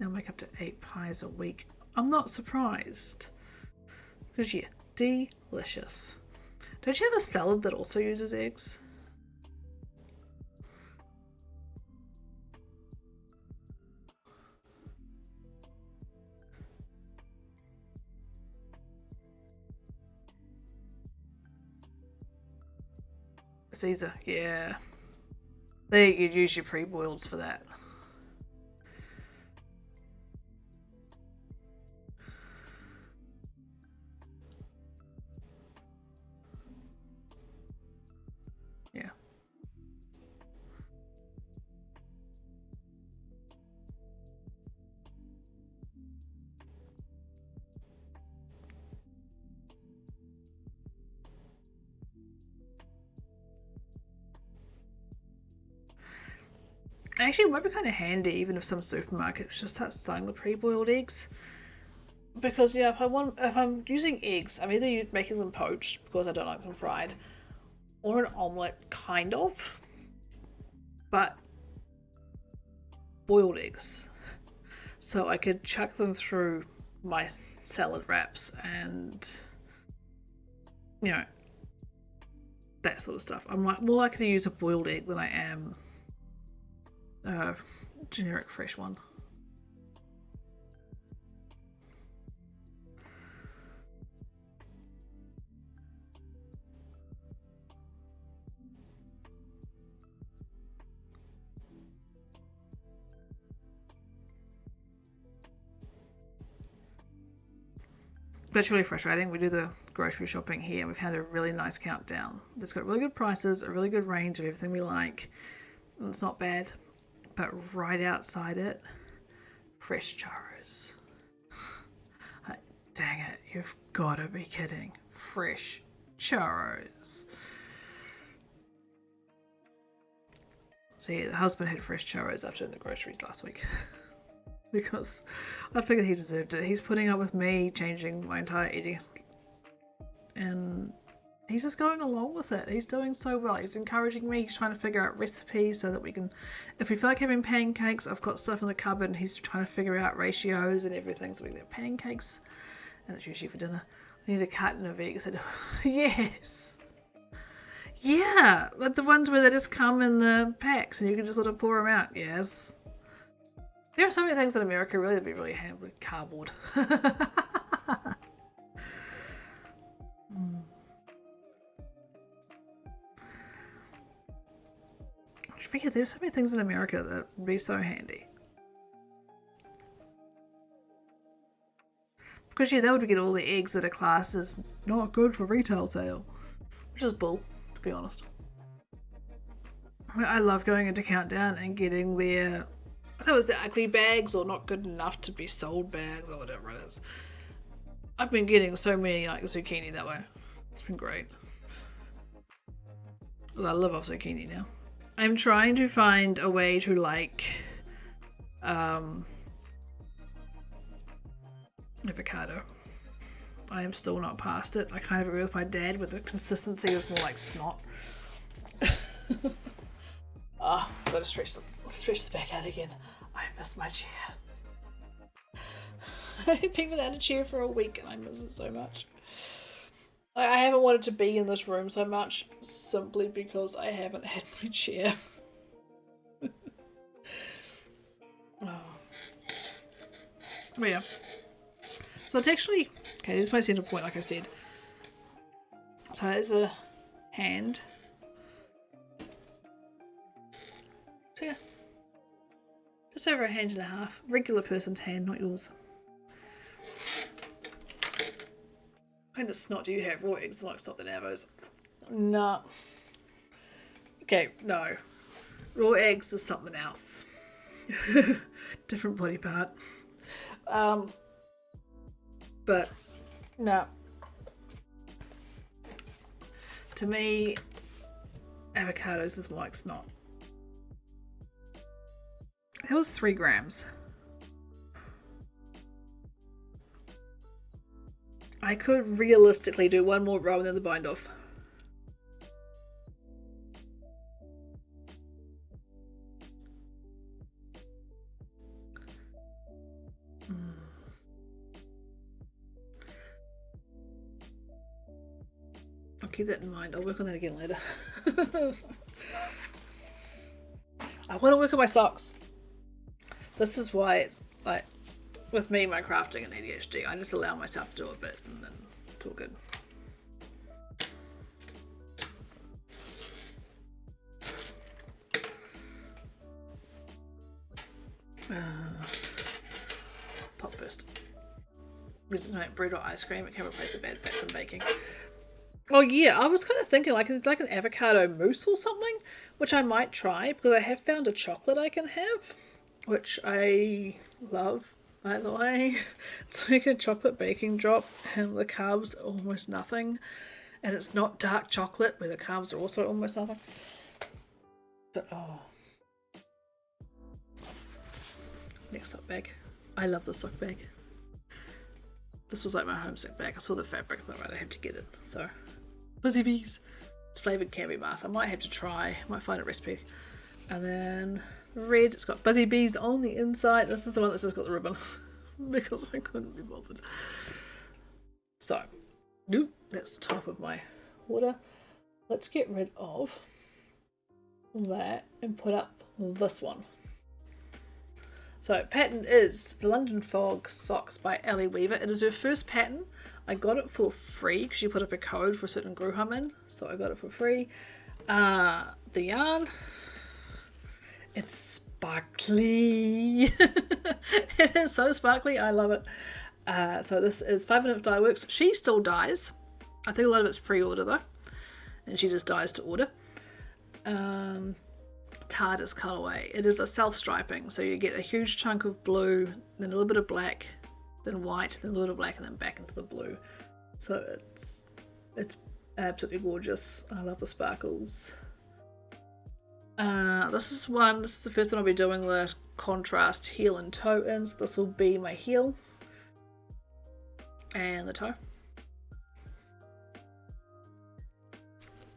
I'll make up to 8 pies a week. I'm not surprised. Because yeah, delicious. Don't you have a salad that also uses eggs? Caesar, yeah. You'd use your pre-boileds for that. Yeah. Actually, it might be kind of handy even if some supermarkets just start selling the pre-boiled eggs. Because yeah, if I'm using eggs, I'm either making them poached because I don't like them fried, or an omelette, kind of, but boiled eggs. So I could chuck them through my salad wraps and, you know, that sort of stuff. I'm more likely to use a boiled egg than I am a generic fresh one. But it's really frustrating. We do the grocery shopping here and we've had a really nice countdown. It's got really good prices, a really good range of everything we like. And it's not bad. But right outside it, fresh churros. Dang it, you've got to be kidding. Fresh churros. So yeah, the husband had fresh churros after the groceries last week. Because I figured he deserved it. He's putting up with me changing my entire eating, and he's just going along with it. He's doing so well. He's encouraging me. He's trying to figure out recipes so that we can, if we feel like having pancakes, I've got stuff in the cupboard and he's trying to figure out ratios and everything so we can have pancakes, and it's usually for dinner. I need a carton of eggs. I said, yes. Yeah, like the ones where they just come in the packs and you can just sort of pour them out. Yes. There are so many things in America really that'd be really handy with cardboard. Figure there's so many things in America that would be so handy. Because yeah, that would get all the eggs that are classed as not good for retail sale. Which is bull, to be honest. I love going into Countdown and getting their, I don't know, it's the ugly bags or not good enough to be sold bags or whatever it is. I've been getting so many like zucchini that way. It's been great. Because I live off zucchini now. I'm trying to find a way to like avocado. I am still not past it. I kind of agree with my dad, but the consistency is more like snot. Gotta stretch the back out again. I miss my chair. I've been without a chair for a week and I miss it so much. I haven't wanted to be in this room so much simply because I haven't had my chair. Oh. But yeah. So it's actually, okay, this is my center point like I said. So there's a hand. So yeah. Just over a hand and a half. Regular person's hand, not yours. What kind of snot do you have? Raw eggs like snot than Avos? Nah. Okay, no. Raw eggs is something else. Different body part. But no. To me, avocados is more like snot. That was 3 grams. I could realistically do one more row and then the bind off. I'll keep that in mind. I'll work on that again later. I want to work on my socks. This is why it's like, with me, my crafting and ADHD, I just allow myself to do a bit and then it's all good. Top first. Resonate bread or ice cream. It can replace the bad fats in baking. Oh yeah, I was kind of thinking like it's like an avocado mousse or something, which I might try because I have found a chocolate I can have, which I love, by the way. It's like a chocolate baking drop and the carbs are almost nothing. And it's not dark chocolate where the carbs are also almost nothing. But oh. Next sock bag. I love the sock bag. This was like my homesick bag. I saw the fabric and thought, right, I have to get it. So, Busy Bees. It's flavoured candy mask. I might have to try. I might find a recipe. And then red. It's got Busy Bees on the inside. This is the one that's just got the ribbon because I couldn't be bothered. So, nope, that's the top of my order. Let's get rid of that and put up this one. So pattern is the London Fog Socks by Ellie Weaver. It is her first pattern. I got it for free because she put up a code for a certain Gruham in, so I got it for free. The yarn, it's sparkly. It is so sparkly. I love it. So this is 5-minute dye works. She still dyes. I think a lot of it's pre-order though, and she just dyes to order. T.A.R.D.I.S colorway. It is a self-striping, so you get a huge chunk of blue, then a little bit of black, then white, then a little black, and then back into the blue. So it's absolutely gorgeous. I love the sparkles. This is the first one I'll be doing the contrast heel and toe in. So this will be my heel and the toe.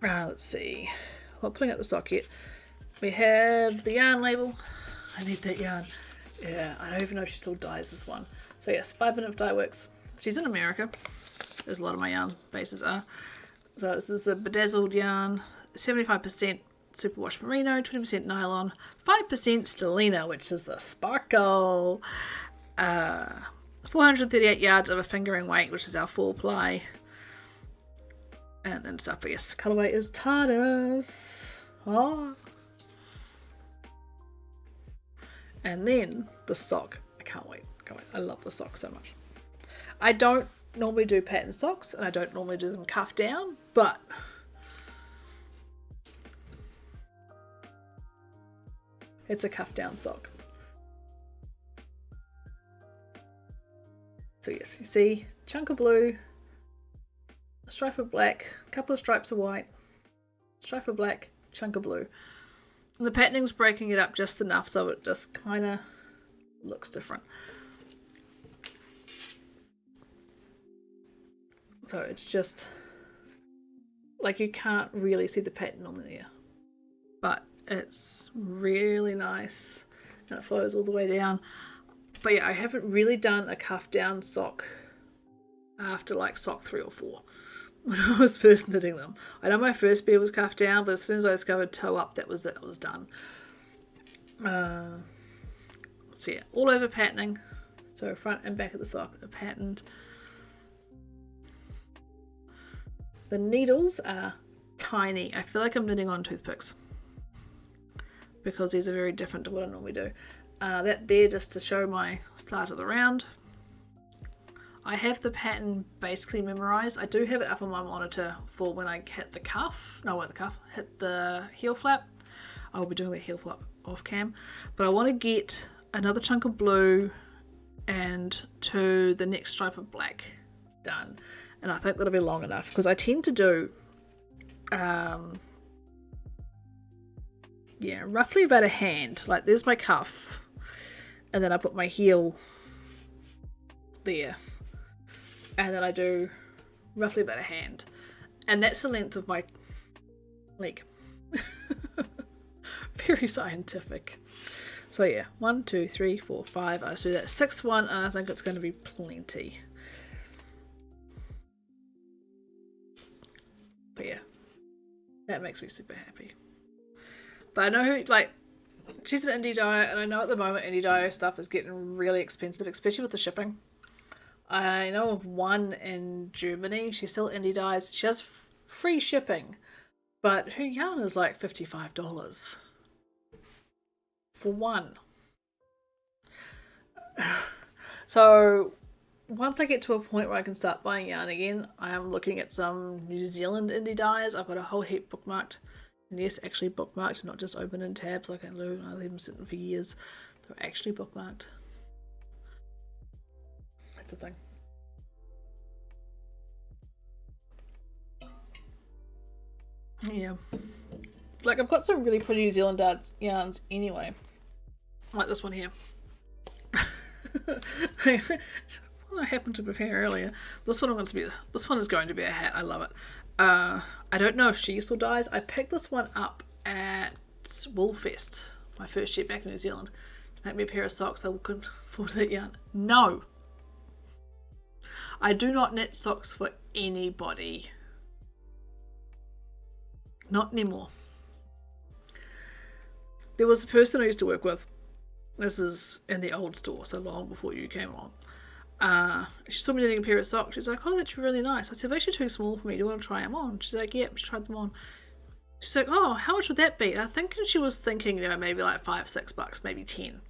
Let's see. I'm not putting out the sock yet. We have the yarn label. I need that yarn. Yeah, I don't even know if she still dyes this one. So yes, 5-minute dye works. She's in America. There's a lot of my yarn bases are. So this is the bedazzled yarn, 75% superwash merino, 20% nylon, 5% stellina, which is the sparkle. 438 yards of a fingering weight, which is our 4-ply. And then stuff, but yes, colorway is T.A.R.D.I.S. Oh. And then the sock. I can't wait. I love the sock so much. I don't normally do pattern socks and I don't normally do them cuff down, but it's a cuff down sock. So yes, you see chunk of blue, a stripe of black, a couple of stripes of white, stripe of black, chunk of blue. And the patterning's breaking it up just enough so it just kind of looks different. So it's just like you can't really see the pattern on there, but it's really nice and it flows all the way down. But yeah, I haven't really done a cuff down sock after like sock 3 or 4 when I was first knitting them. I know my first pair was cuff down, but as soon as I discovered toe up, that was it. It was done. So yeah, all over patterning. So front and back of the sock are patterned. The needles are tiny. I feel like I'm knitting on toothpicks because these are very different to what I normally do. That there just to show my start of the round. I have the pattern basically memorized. I do have it up on my monitor for when I hit the cuff. No, hit the heel flap. I'll be doing the heel flap off cam. But I want to get another chunk of blue and to the next stripe of black done. And I think that'll be long enough because I tend to do, roughly about a hand. Like there's my cuff and then I put my heel there. And then I do roughly about a hand. And that's the length of my leg. Very scientific. So yeah, 1, 2, 3, 4, 5. I see that 6th one, and I think it's going to be plenty. But yeah, that makes me super happy. But I know who, like, she's an indie dyer, and I know at the moment indie dyer stuff is getting really expensive, especially with the shipping. I know of one in Germany. She still indie dyes. She has free shipping, but her yarn is like $55 for one. So once I get to a point where I can start buying yarn again, I am looking at some New Zealand indie dyers. I've got a whole heap bookmarked. And yes, actually bookmarked, not just open in tabs like I do. I leave them sitting for years. They're actually bookmarked. That's the thing. Yeah. Like, I've got some really pretty New Zealand yarns anyway. Like this one here. What I happened to prepare earlier. This one is going to be a hat. I love it. I don't know if she still dyes. I picked this one up at Woolfest, my first year back in New Zealand, to make me a pair of socks. I couldn't afford that yarn. No, I do not knit socks for anybody. Not anymore. There was a person I used to work with. This is in the old store, so long before you came along. She saw me knitting a pair of socks. She's like, "Oh, that's really nice." I said, "They're actually too small for me. Do you want to try them on?" She's like, "Yep." She tried them on. She's like, "Oh, how much would that be?" And I think she was thinking, maybe like $5, $6, maybe 10.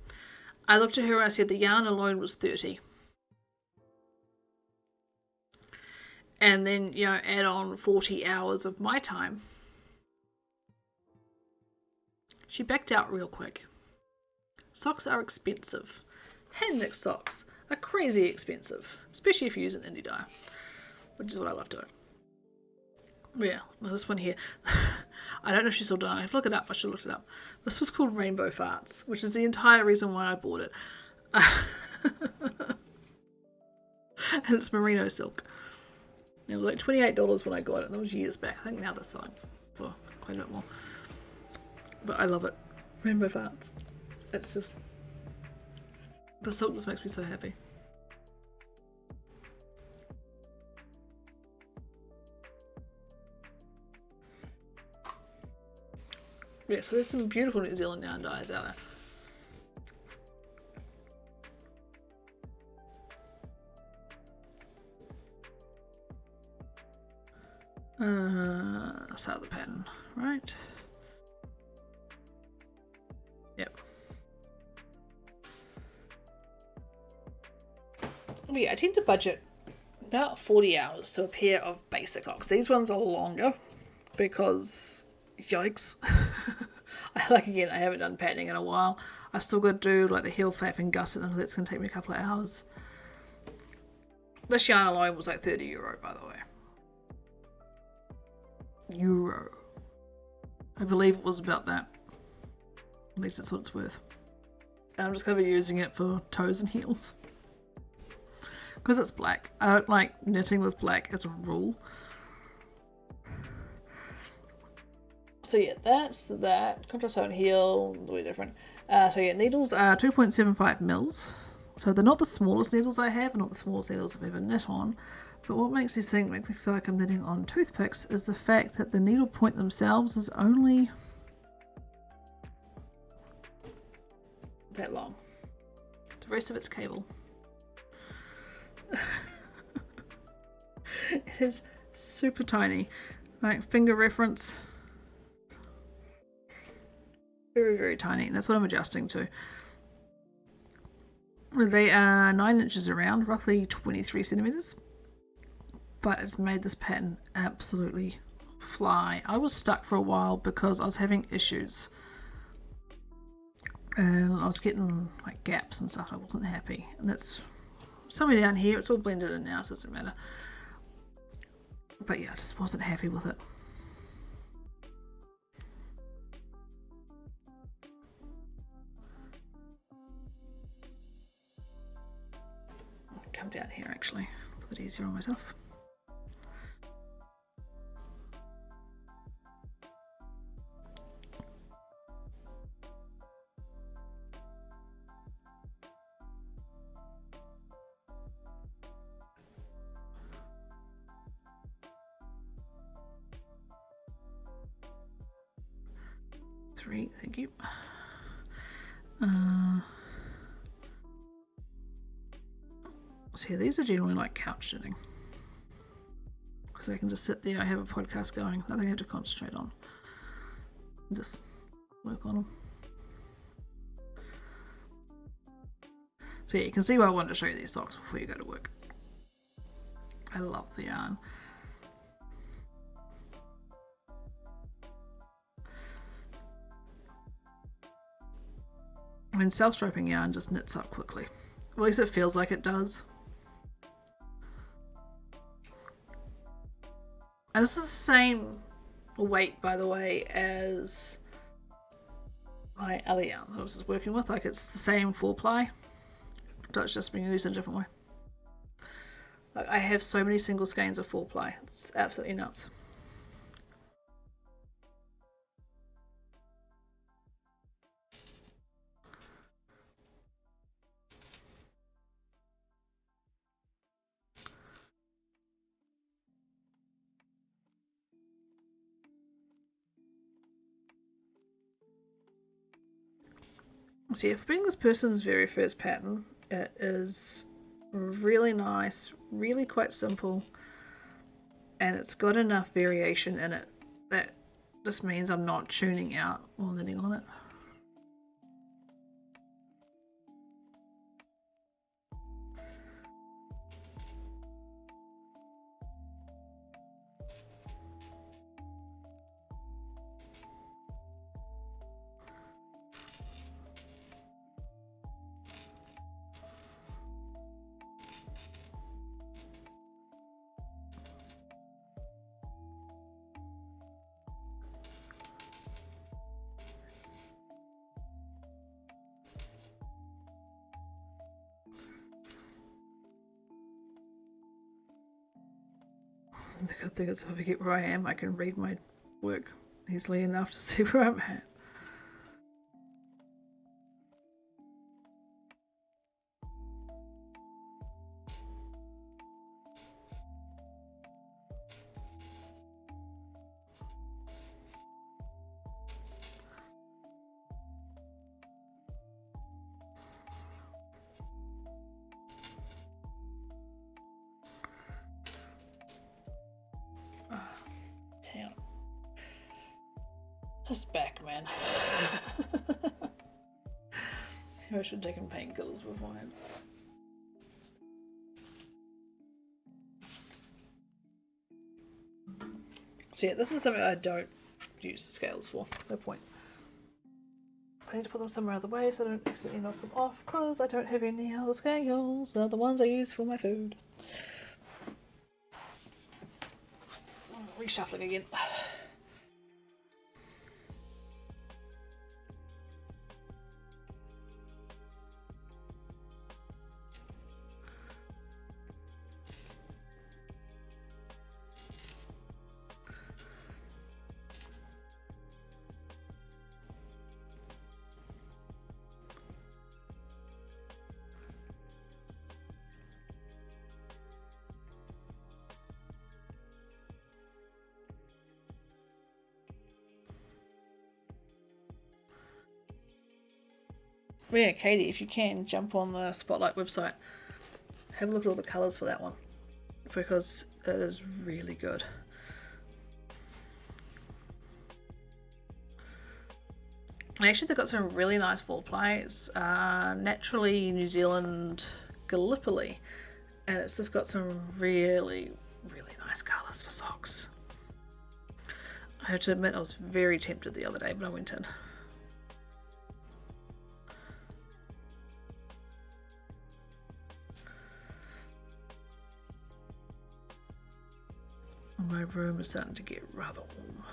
I looked at her and I said, the yarn alone was 30. And then, add on 40 hours of my time. She backed out real quick. Socks are expensive. Hand knit socks are crazy expensive, especially if you use an indie dye, which is what I love doing. But yeah, this one here, I don't know if she's still done. I have to look it up. I should have looked it up. This was called Rainbow Farts, which is the entire reason why I bought it. And it's merino silk. It was like $28 when I got it. That was years back. I think now they're selling for quite a bit more. But I love it. Rainbow Farts. It's just... the silk just makes me so happy. Yeah, so there's some beautiful New Zealand yarn dyes out there. Start the pattern, right? Yep. But yeah, I tend to budget about 40 hours to a pair of basic socks. These ones are longer because, yikes. Again, I haven't done patterning in a while. I've still got to do like the heel flap and gusset, and that's going to take me a couple of hours. This yarn alone was like €30, by the way. Euro. I believe it was about that. At least that's what it's worth. And I'm just going to be using it for toes and heels. Because it's black. I don't like knitting with black as a rule. So yeah, that's that. Contrast toe and heel, really different. So yeah, needles are 2.75 mils. So they're not the smallest needles I have, not the smallest needles I've ever knit on. But what makes these things make me feel like I'm knitting on toothpicks is the fact that the needle point themselves is only that long. The rest of it's cable. It is super tiny. Like, finger reference. Very, very tiny. And that's what I'm adjusting to. They are 9 inches around, roughly 23 centimeters. But it's made this pattern absolutely fly. I was stuck for a while because I was having issues. And I was getting like gaps and stuff. I wasn't happy. And that's somewhere down here. It's all blended in now, so it doesn't matter. But yeah, I just wasn't happy with it. Come down here actually. A little bit easier on myself. 3, thank you. So yeah, these are generally like couch knitting. Because I can just sit there, I have a podcast going, nothing I have to concentrate on. Just work on them. So yeah, you can see why I wanted to show you these socks before you go to work. I love the yarn. I mean, self-striping yarn just knits up quickly. At least it feels like it does. And this is the same weight, by the way, as my other yarn that I was just working with. Like, it's the same 4-ply, but it's just being used in a different way. Like, I have so many single skeins of 4-ply. It's absolutely nuts. So yeah, for being this person's very first pattern, it is really nice, really quite simple, and it's got enough variation in it that just means I'm not tuning out while knitting on it. The good thing is if I forget where I am, I can read my work easily enough to see where I'm at. Damn. This back, man. I should have taken painkillers beforehand. So yeah, this is something I don't use the scales for. No point. I need to put them somewhere out of the way so I don't accidentally knock them off because I don't have any other scales. They're the ones I use for my food. Reshuffling again. Yeah, Katie, if you can, jump on the Spotlight website. Have a look at all the colours for that one. Because it is really good. And actually they've got some really nice 4-ply. It's naturally New Zealand Gallipoli. And it's just got some really, really nice colours for socks. I have to admit I was very tempted the other day, but I went in. My room is starting to get rather warm.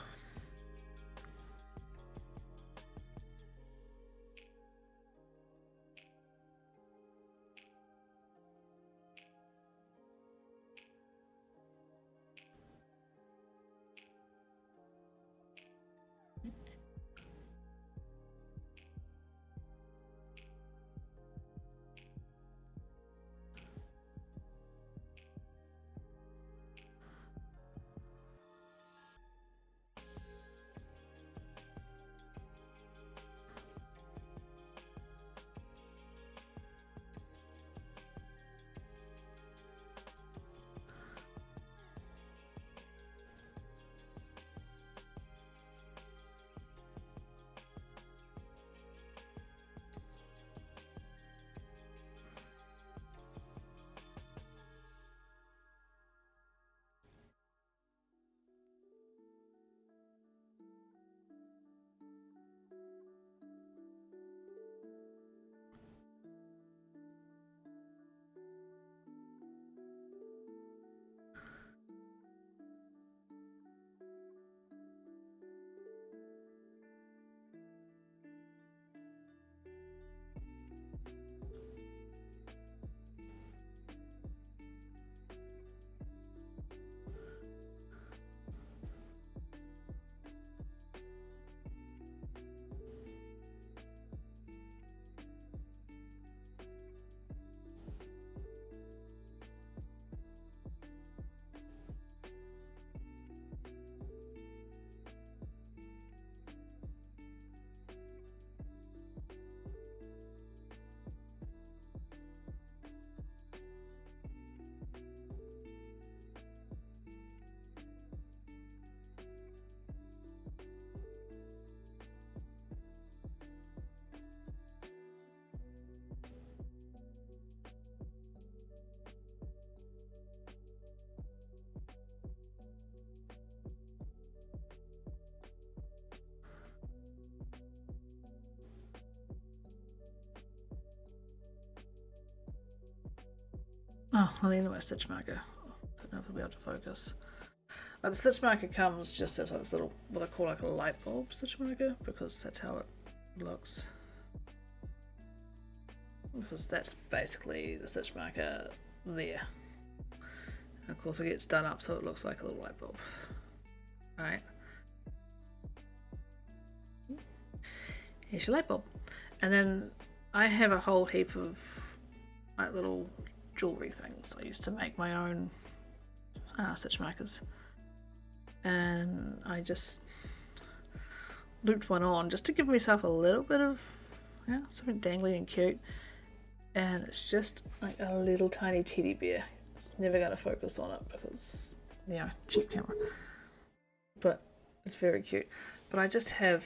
Oh, I need my stitch marker. Don't know if I'll be able to focus. The stitch marker comes just as like this little, what I call like a light bulb stitch marker, because that's how it looks. Because that's basically the stitch marker there. And of course it gets done up so it looks like a little light bulb. Alright. Here's your light bulb. And then I have a whole heap of like little jewellery things. I used to make my own stitch markers. And I just looped one on just to give myself a little bit of something dangly and cute. And it's just like a little tiny teddy bear. It's never going to focus on it because, cheap camera. But it's very cute. But I just have,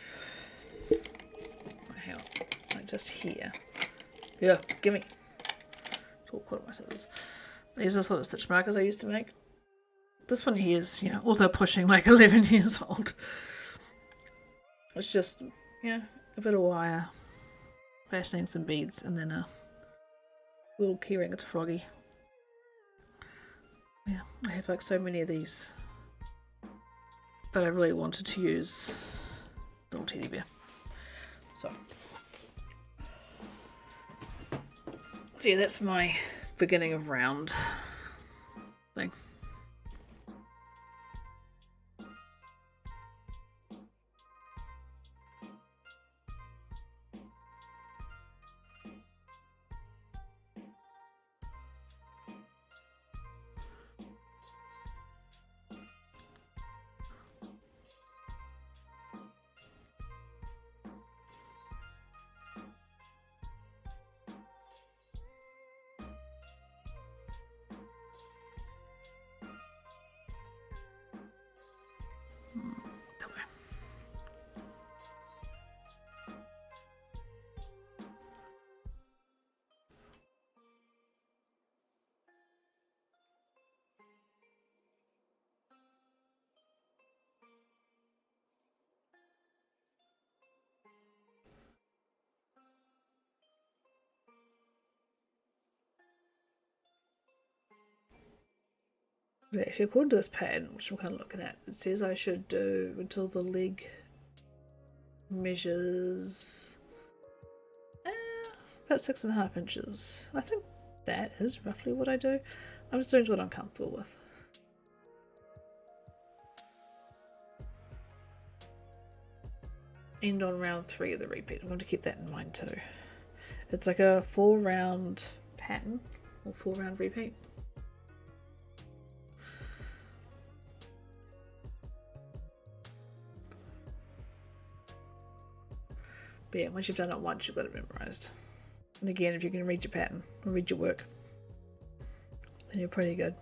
hang on, like just here. Yeah, gimme. It's all caught on my scissors. These are sort of stitch markers I used to make. This one here is, also pushing like 11 years old. It's just, a bit of wire, fastening some beads, and then a little keyring. It's a froggy. Yeah, I have like so many of these, but I really wanted to use little teddy bear. So yeah, that's my beginning of round thing. Actually, according to this pattern, which I'm kind of looking at, it says I should do until the leg measures about 6.5 inches. I think that is roughly what I do. I'm just doing what I'm comfortable with. End on round 3 of the repeat. I'm going to keep that in mind too. It's like a 4-round pattern or 4-round repeat. But yeah, once you've done it once, you've got it memorized. And again, if you can read your pattern or read your work, then you're pretty good.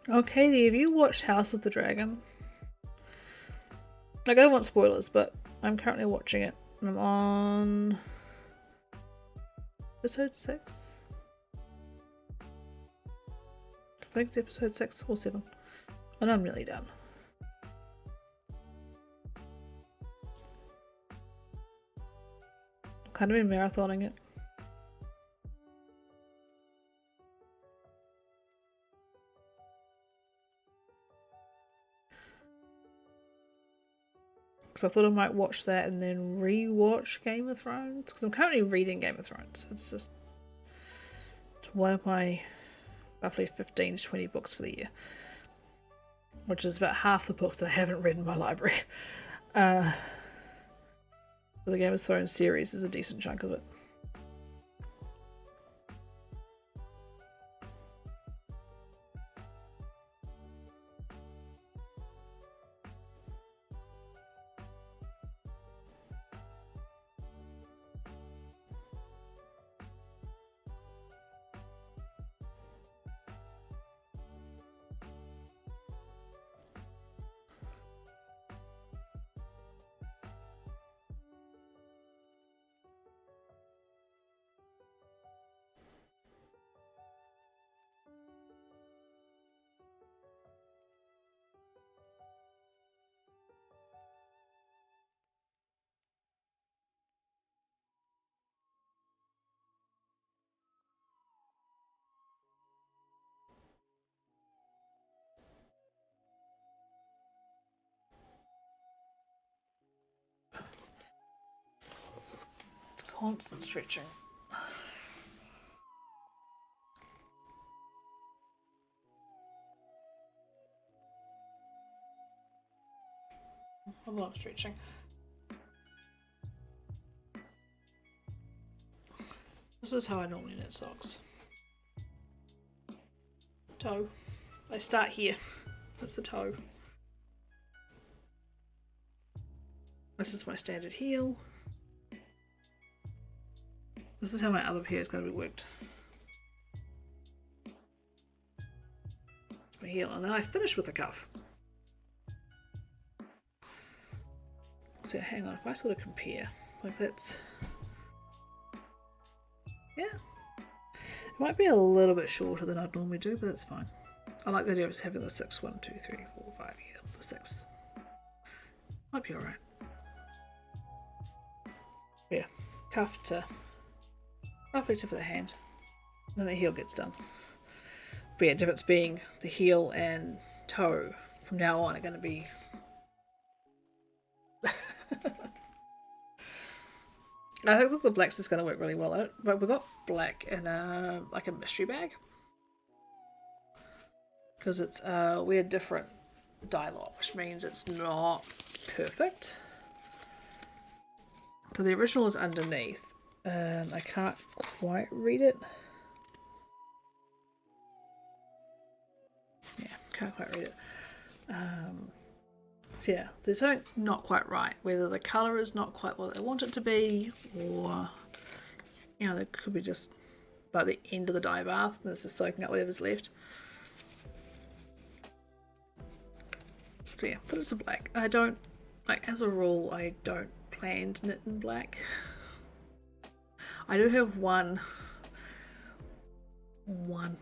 Oh, Katie, have you watched House of the Dragon? Like, I don't want spoilers, but I'm currently watching it. I'm on episode 6. I think it's episode 6 or 7. And I'm nearly done. I've kind of been marathoning it. Because I thought I might watch that and then re-watch Game of Thrones. Because I'm currently reading Game of Thrones. It's one of my roughly 15 to 20 books for the year. Which is about half the books that I haven't read in my library. The Game of Thrones series is a decent chunk of it. It's constant stretching. A lot of stretching. This is how I normally knit socks. Toe. I start here. That's the toe. This is my standard heel. This is how my other pair is going to be worked. It's my heel, and then I finish with a cuff. So hang on, if I sort of compare, like that's, yeah, it might be a little bit shorter than I'd normally do, but that's fine. I like the idea of just having the 6, 1, 2, 3, 4, 5 here, the 6. Might be alright. Yeah, cuff to roughly tip of the hand, and then the heel gets done. But yeah, difference being the heel and toe from now on are going to be I think the black's is going to work really well. But we've got black in like a mystery bag because it's we're different dye lot, which means it's not perfect. So the original is underneath. I can't quite read it. Yeah, can't quite read it. So yeah, there's something not quite right. Whether the colour is not quite what they want it to be, or you know, there could be just like the end of the dye bath and it's just soaking up whatever's left. So yeah, put it to black. I don't, like, as a rule, I don't plan to knit in black. I do have one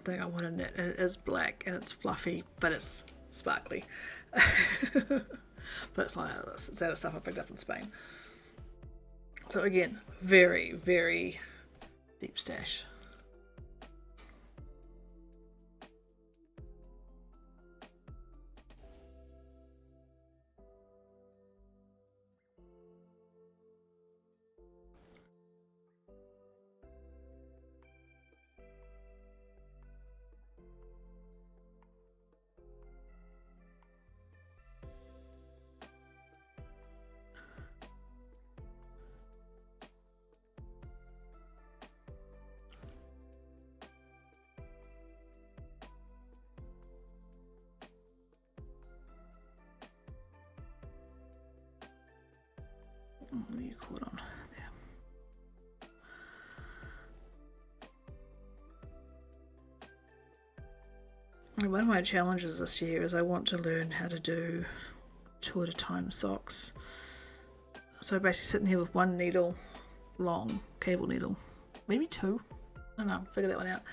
thing I want to knit, and it is black, and it's fluffy, but it's sparkly. But it's not out of this. It's out of stuff I picked up in Spain. So again, very, very deep stash. What are you caught on? There. One of my challenges this year is I want to learn how to do 2 at a time socks. So basically sitting here with one needle, long cable needle, maybe 2. I don't know, figure that one out.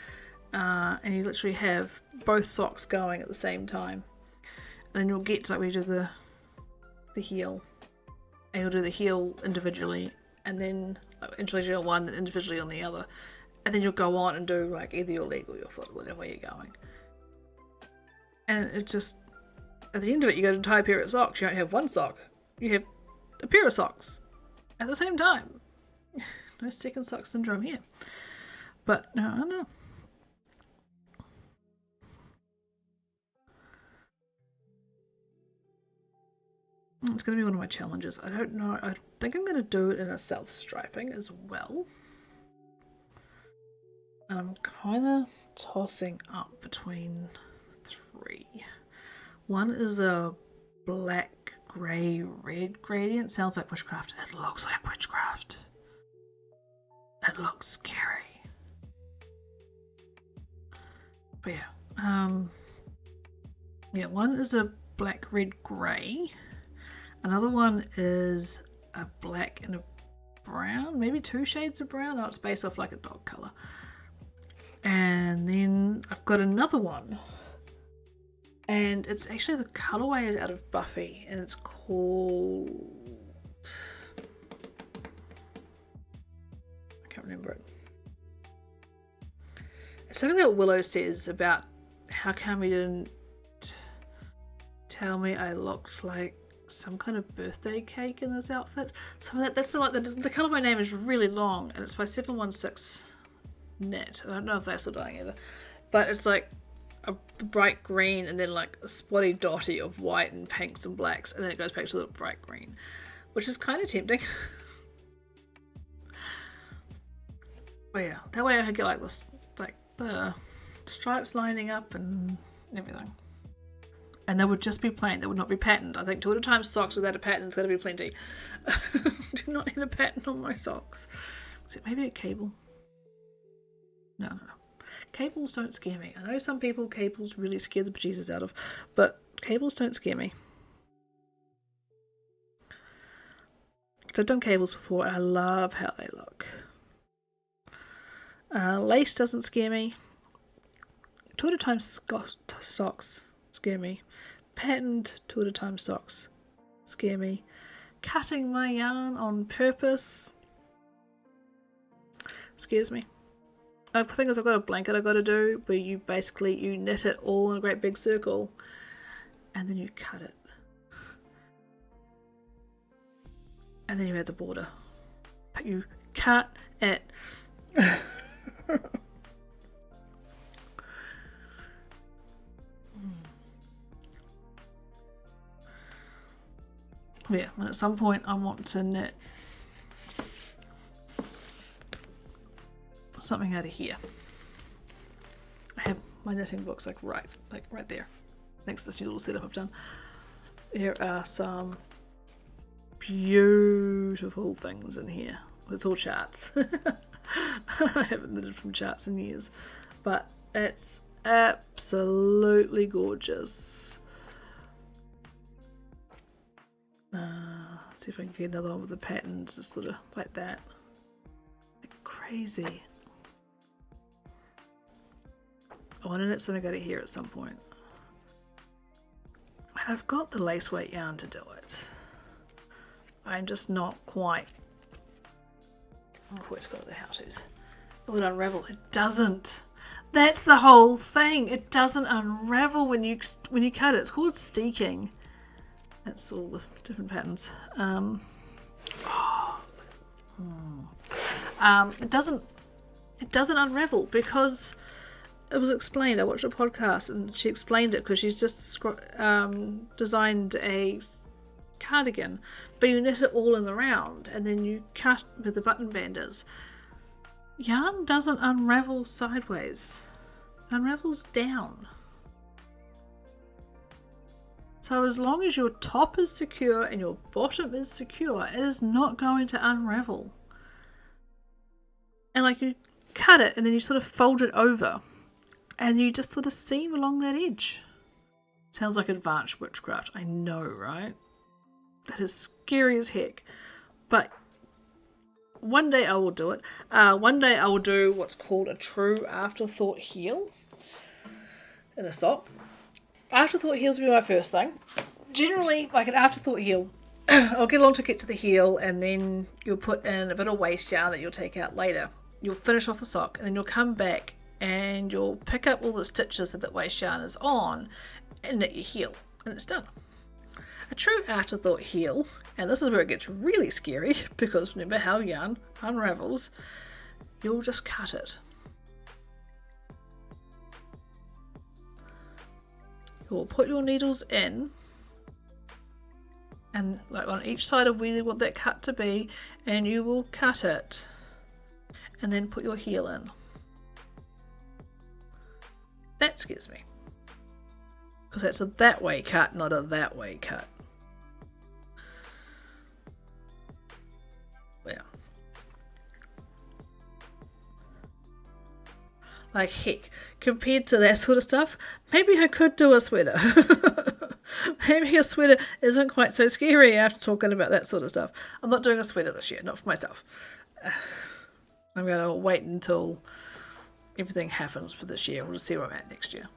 And you literally have both socks going at the same time. And then you'll get to like where you do the heel. And you'll do the heel individually, and then individually on one, then individually on the other. And then you'll go on and do like either your leg or your foot, whatever way you're going. And it just, at the end of it, you got an entire pair of socks. You don't have one sock. You have a pair of socks at the same time. No second sock syndrome here. But no, I don't know. It's going to be one of my challenges. I don't know. I think I'm going to do it in a self-striping as well. And I'm kind of tossing up between 3. One is a black, grey, red gradient. Sounds like witchcraft. It looks like witchcraft. It looks scary. But yeah. One is a black, red, grey. Another one is a black and a brown, maybe 2 shades of brown. Oh, it's based off like a dog colour. And then I've got another one. And it's actually, the colourway is out of Buffy. And it's called... I can't remember it. It's something that Willow says about how come you didn't tell me I looked like some kind of birthday cake in this outfit. So that's like the colourway name is really long, and it's by 716 Knit. I don't know if they're still doing either, but it's like a bright green and then like a spotty dotty of white and pinks and blacks, and then it goes back to the bright green, which is kind of tempting. But yeah, that way I could get like this, like the stripes lining up and everything. And they would just be plain. They would not be patterned. I think 2 at a time socks without a pattern is going to be plenty. Do not need a pattern on my socks. Except maybe a cable. No. Cables don't scare me. I know some people cables really scare the bejesus out of, but cables don't scare me. So I've done cables before and I love how they look. Lace doesn't scare me. 2 at a time socks scare me. Patterned 2 at a time socks scare me. Cutting my yarn on purpose scares me. The thing is, I've got a blanket I've got to do where you knit it all in a great big circle and then you cut it. And then you add the border. But you cut it. Yeah, and at some point I want to knit something out of here. I have my knitting books like right there, next to this new little setup I've done. There are some beautiful things in here. It's all charts. I haven't knitted from charts in years, but it's absolutely gorgeous. See if I can get another one with the patterns, just sort of like that. Like crazy. I want to knit something out of here at some point. And I've got the lace weight yarn to do it. I'm just not quite. Oh, it's got the how-tos. It would unravel. It doesn't. That's the whole thing. It doesn't unravel when you cut it. It's called steeking. That's all the different patterns. It doesn't unravel because it was explained. I watched a podcast and she explained it because she's just designed a cardigan, but you knit it all in the round and then you cut with the button banders. Yarn doesn't unravel sideways. It unravels down. So as long as your top is secure and your bottom is secure, it is not going to unravel. And like you cut it and then you sort of fold it over And you just sort of seam along that edge. Sounds like advanced witchcraft. I know, right? That is scary as heck. But one day I will do it. One day I will do what's called a true afterthought heel in a sock. Afterthought heels will be my first thing. Generally, like an afterthought heel, I'll get along to get to the heel, and then you'll put in a bit of waste yarn that you'll take out later. You'll finish off the sock, and then you'll come back and you'll pick up all the stitches that waste yarn is on and knit your heel, and it's done. A true afterthought heel, and this is where it gets really scary, because remember how yarn unravels, you'll just cut it. You'll put your needles in, and like on each side of where you want that cut to be, and you will cut it, and then put your heel in. That scares me, because that's a that way cut, not a that way cut. Yeah. Like heck, compared to that sort of stuff, maybe I could do a sweater. Maybe a sweater isn't quite so scary after talking about that sort of stuff. I'm not doing a sweater this year, not for myself. I'm going to wait until everything happens for this year. We'll just see where I'm at next year.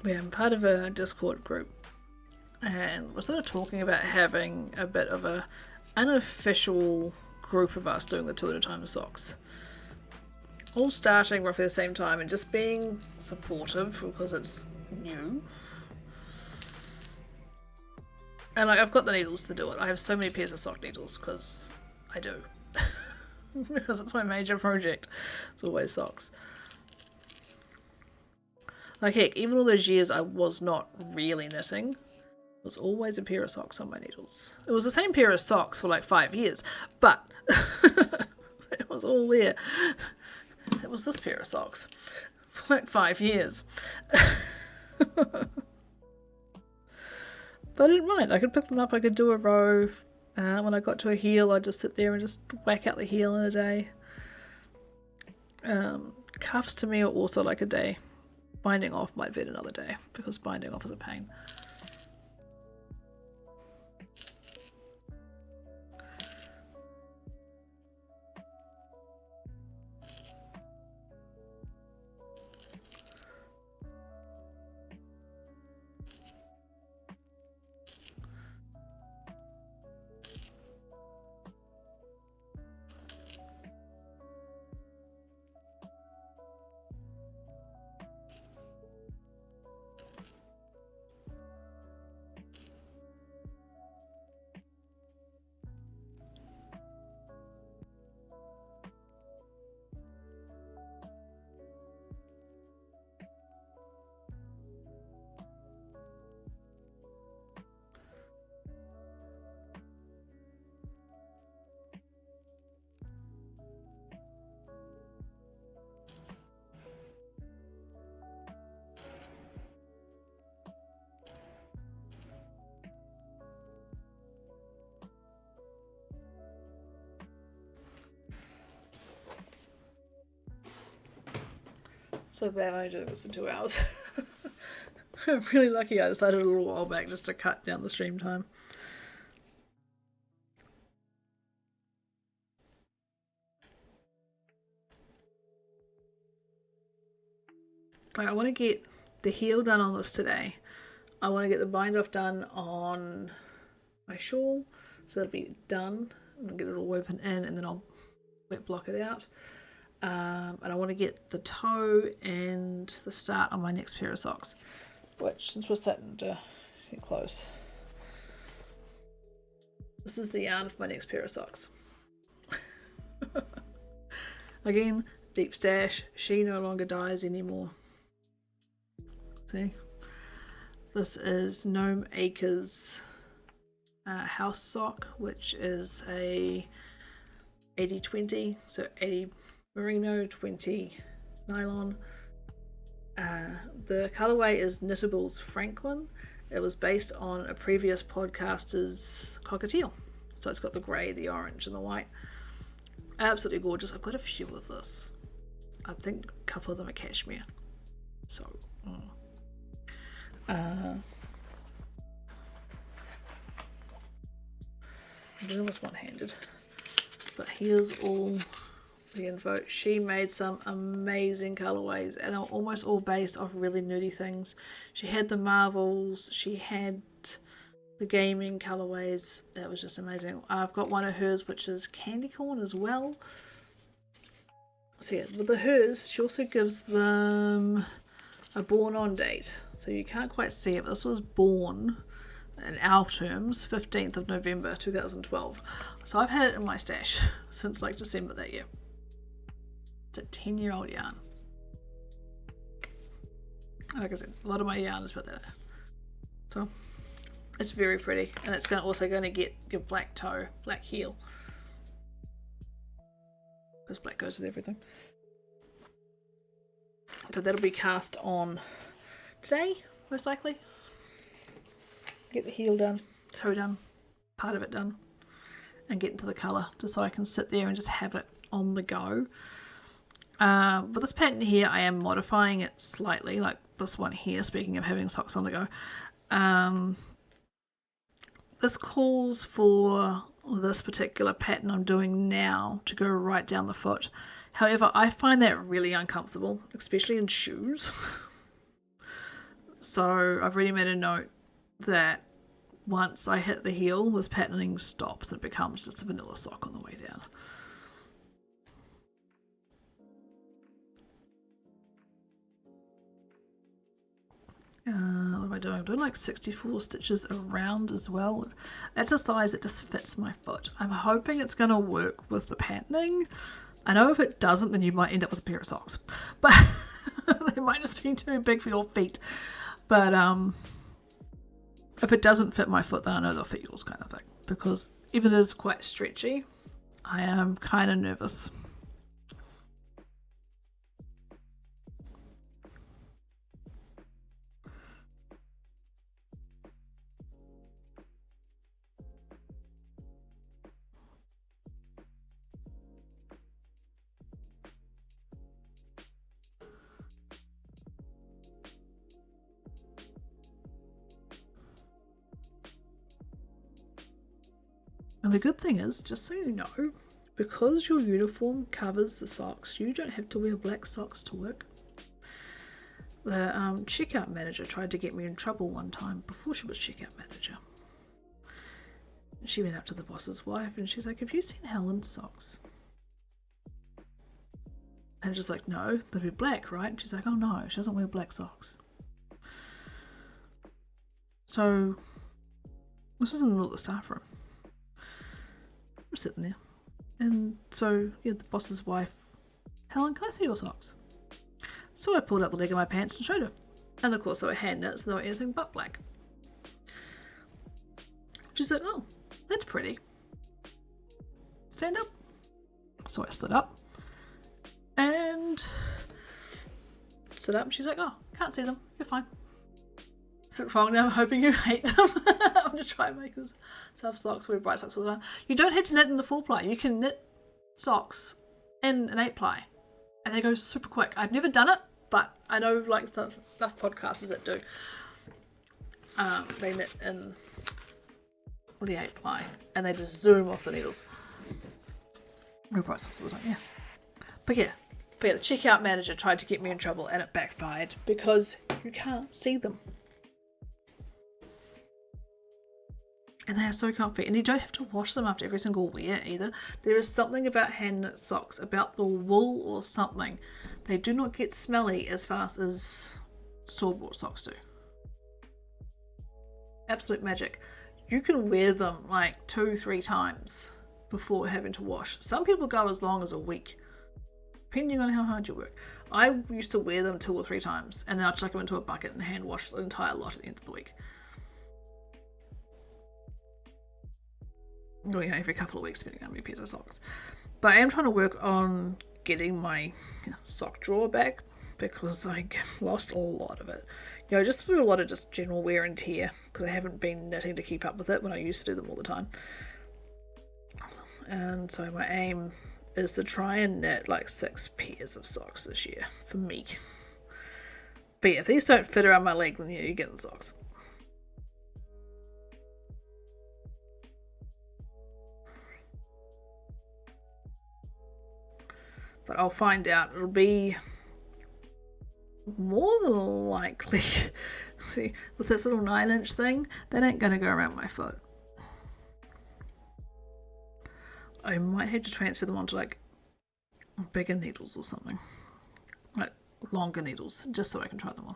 I'm part of a Discord group, and we're sort of talking about having a bit of a unofficial group of us doing the 2 at a time socks, all starting roughly the same time and just being supportive because it's new. And like, I've got the needles to do it. I have so many pairs of sock needles because I do. Because it's my major project. It's always socks. Like heck, even all those years I was not really knitting, there was always a pair of socks on my needles. It was the same pair of socks for like 5 years, but it was all there. It was this pair of socks for like 5 years. But I didn't mind. I could pick them up, I could do a row. When I got to a heel, I'd just sit there and just whack out the heel in a day. Cuffs to me are also like a day. Binding off might be another day, because binding off is a pain. So glad I did this for 2 hours. I'm really lucky I decided a little while back just to cut down the stream time. I want to get the heel done on this today. I want to get the bind off done on my shawl, so it'll be done. I'm going to get it all woven in, and then I'll wet block it out. And I want to get the toe and the start on my next pair of socks, which, since we're starting to get close, This is the yarn for my next pair of socks. Again, deep stash. She no longer dyes anymore. See? This is Gnome Acres house sock, which is a 80-20, so 80 merino, 20 nylon. The colorway is Knittable's Franklin. It was based on a previous podcaster's cockatiel. So it's got the grey, the orange, and the white. Absolutely gorgeous. I've got a few of this. I think a couple of them are cashmere. So, I'm doing this one-handed. But here's all the info. She made some amazing colorways, and they were almost all based off really nerdy things. She had the Marvels, she had the gaming colorways. That was just amazing. I've got one of hers which is candy corn as well. So yeah, with the hers, she also gives them a born on date. So you can't quite see it, but this was born in our terms 15th of November 2012. So I've had it in my stash since like December that year. It's a 10-year-old yarn. Like I said, a lot of my yarn is about that. So it's very pretty, and it's also going to get black toe, black heel, because black goes with everything. So that'll be cast on today, most likely. Get the heel done, toe done, part of it done, and get into the colour, just so I can sit there and just have it on the go. With this pattern here, I am modifying it slightly, like this one here, speaking of having socks on the go. This calls for this particular pattern I'm doing now to go right down the foot. However, I find that really uncomfortable, especially in shoes. So I've already made a note that once I hit the heel, this patterning stops and it becomes just a vanilla sock on the way down. What am I doing? I'm doing like 64 stitches around as well. That's a size that just fits my foot. I'm hoping it's going to work with the patterning. I know if it doesn't, then you might end up with a pair of socks. But they might just be too big for your feet. But if it doesn't fit my foot, then I know they'll fit yours, kind of thing. Because even though it is quite stretchy, I am kind of nervous. And the good thing is, just so you know, because your uniform covers the socks, you don't have to wear black socks to work. The checkout manager tried to get me in trouble one time before she was checkout manager. She went up to the boss's wife and she's like, "Have you seen Helen's socks?" And just like, "No, they'll be black, right?" And she's like, "Oh no, she doesn't wear black socks." So this is in the middle of the staff room. I'm sitting there, and so yeah, the boss's wife, "Helen, can I see your socks?" So I pulled out the leg of my pants and showed her, and of course they were hand knit, so they were anything but black. She said, "Oh, that's pretty. Stand up." So I stood up and stood up. She's like, "Oh, can't see them. You're fine." Sit wrong now. I'm hoping you hate them. I'm just trying to make myself socks, wear bright socks all the time. You don't have to knit in the 4-ply. You can knit socks in an 8-ply, and they go super quick. I've never done it, but I know like enough podcasters that do. They knit in the 8-ply, and they just zoom off the needles. Wear bright socks all the time, yeah. But yeah, the checkout manager tried to get me in trouble, and it backfired because you can't see them. And they are so comfy, and you don't have to wash them after every single wear either. There is something about hand knit socks, about the wool or something. They do not get smelly as fast as store-bought socks do. Absolute magic. you can wear them like 2-3 times before having to wash. Some people go as long as a week, depending on how hard you work. I used to wear them 2 or 3 times, and then I'd chuck them into a bucket and hand wash the entire lot at the end of the week. Well, yeah, every couple of weeks, depending on how many pairs of socks. But I am trying to work on getting my sock drawer back, because I lost a lot of it. Just through a lot of just general wear and tear, because I haven't been knitting to keep up with it when I used to do them all the time. And so my aim is to try and knit like 6 pairs of socks this year for me. But yeah, if these don't fit around my leg, then you get the socks. But I'll find out. It'll be more than likely, see, with this little 9-inch thing, that ain't going to go around my foot. I might have to transfer them onto like bigger needles or something, like longer needles, just so I can try them on.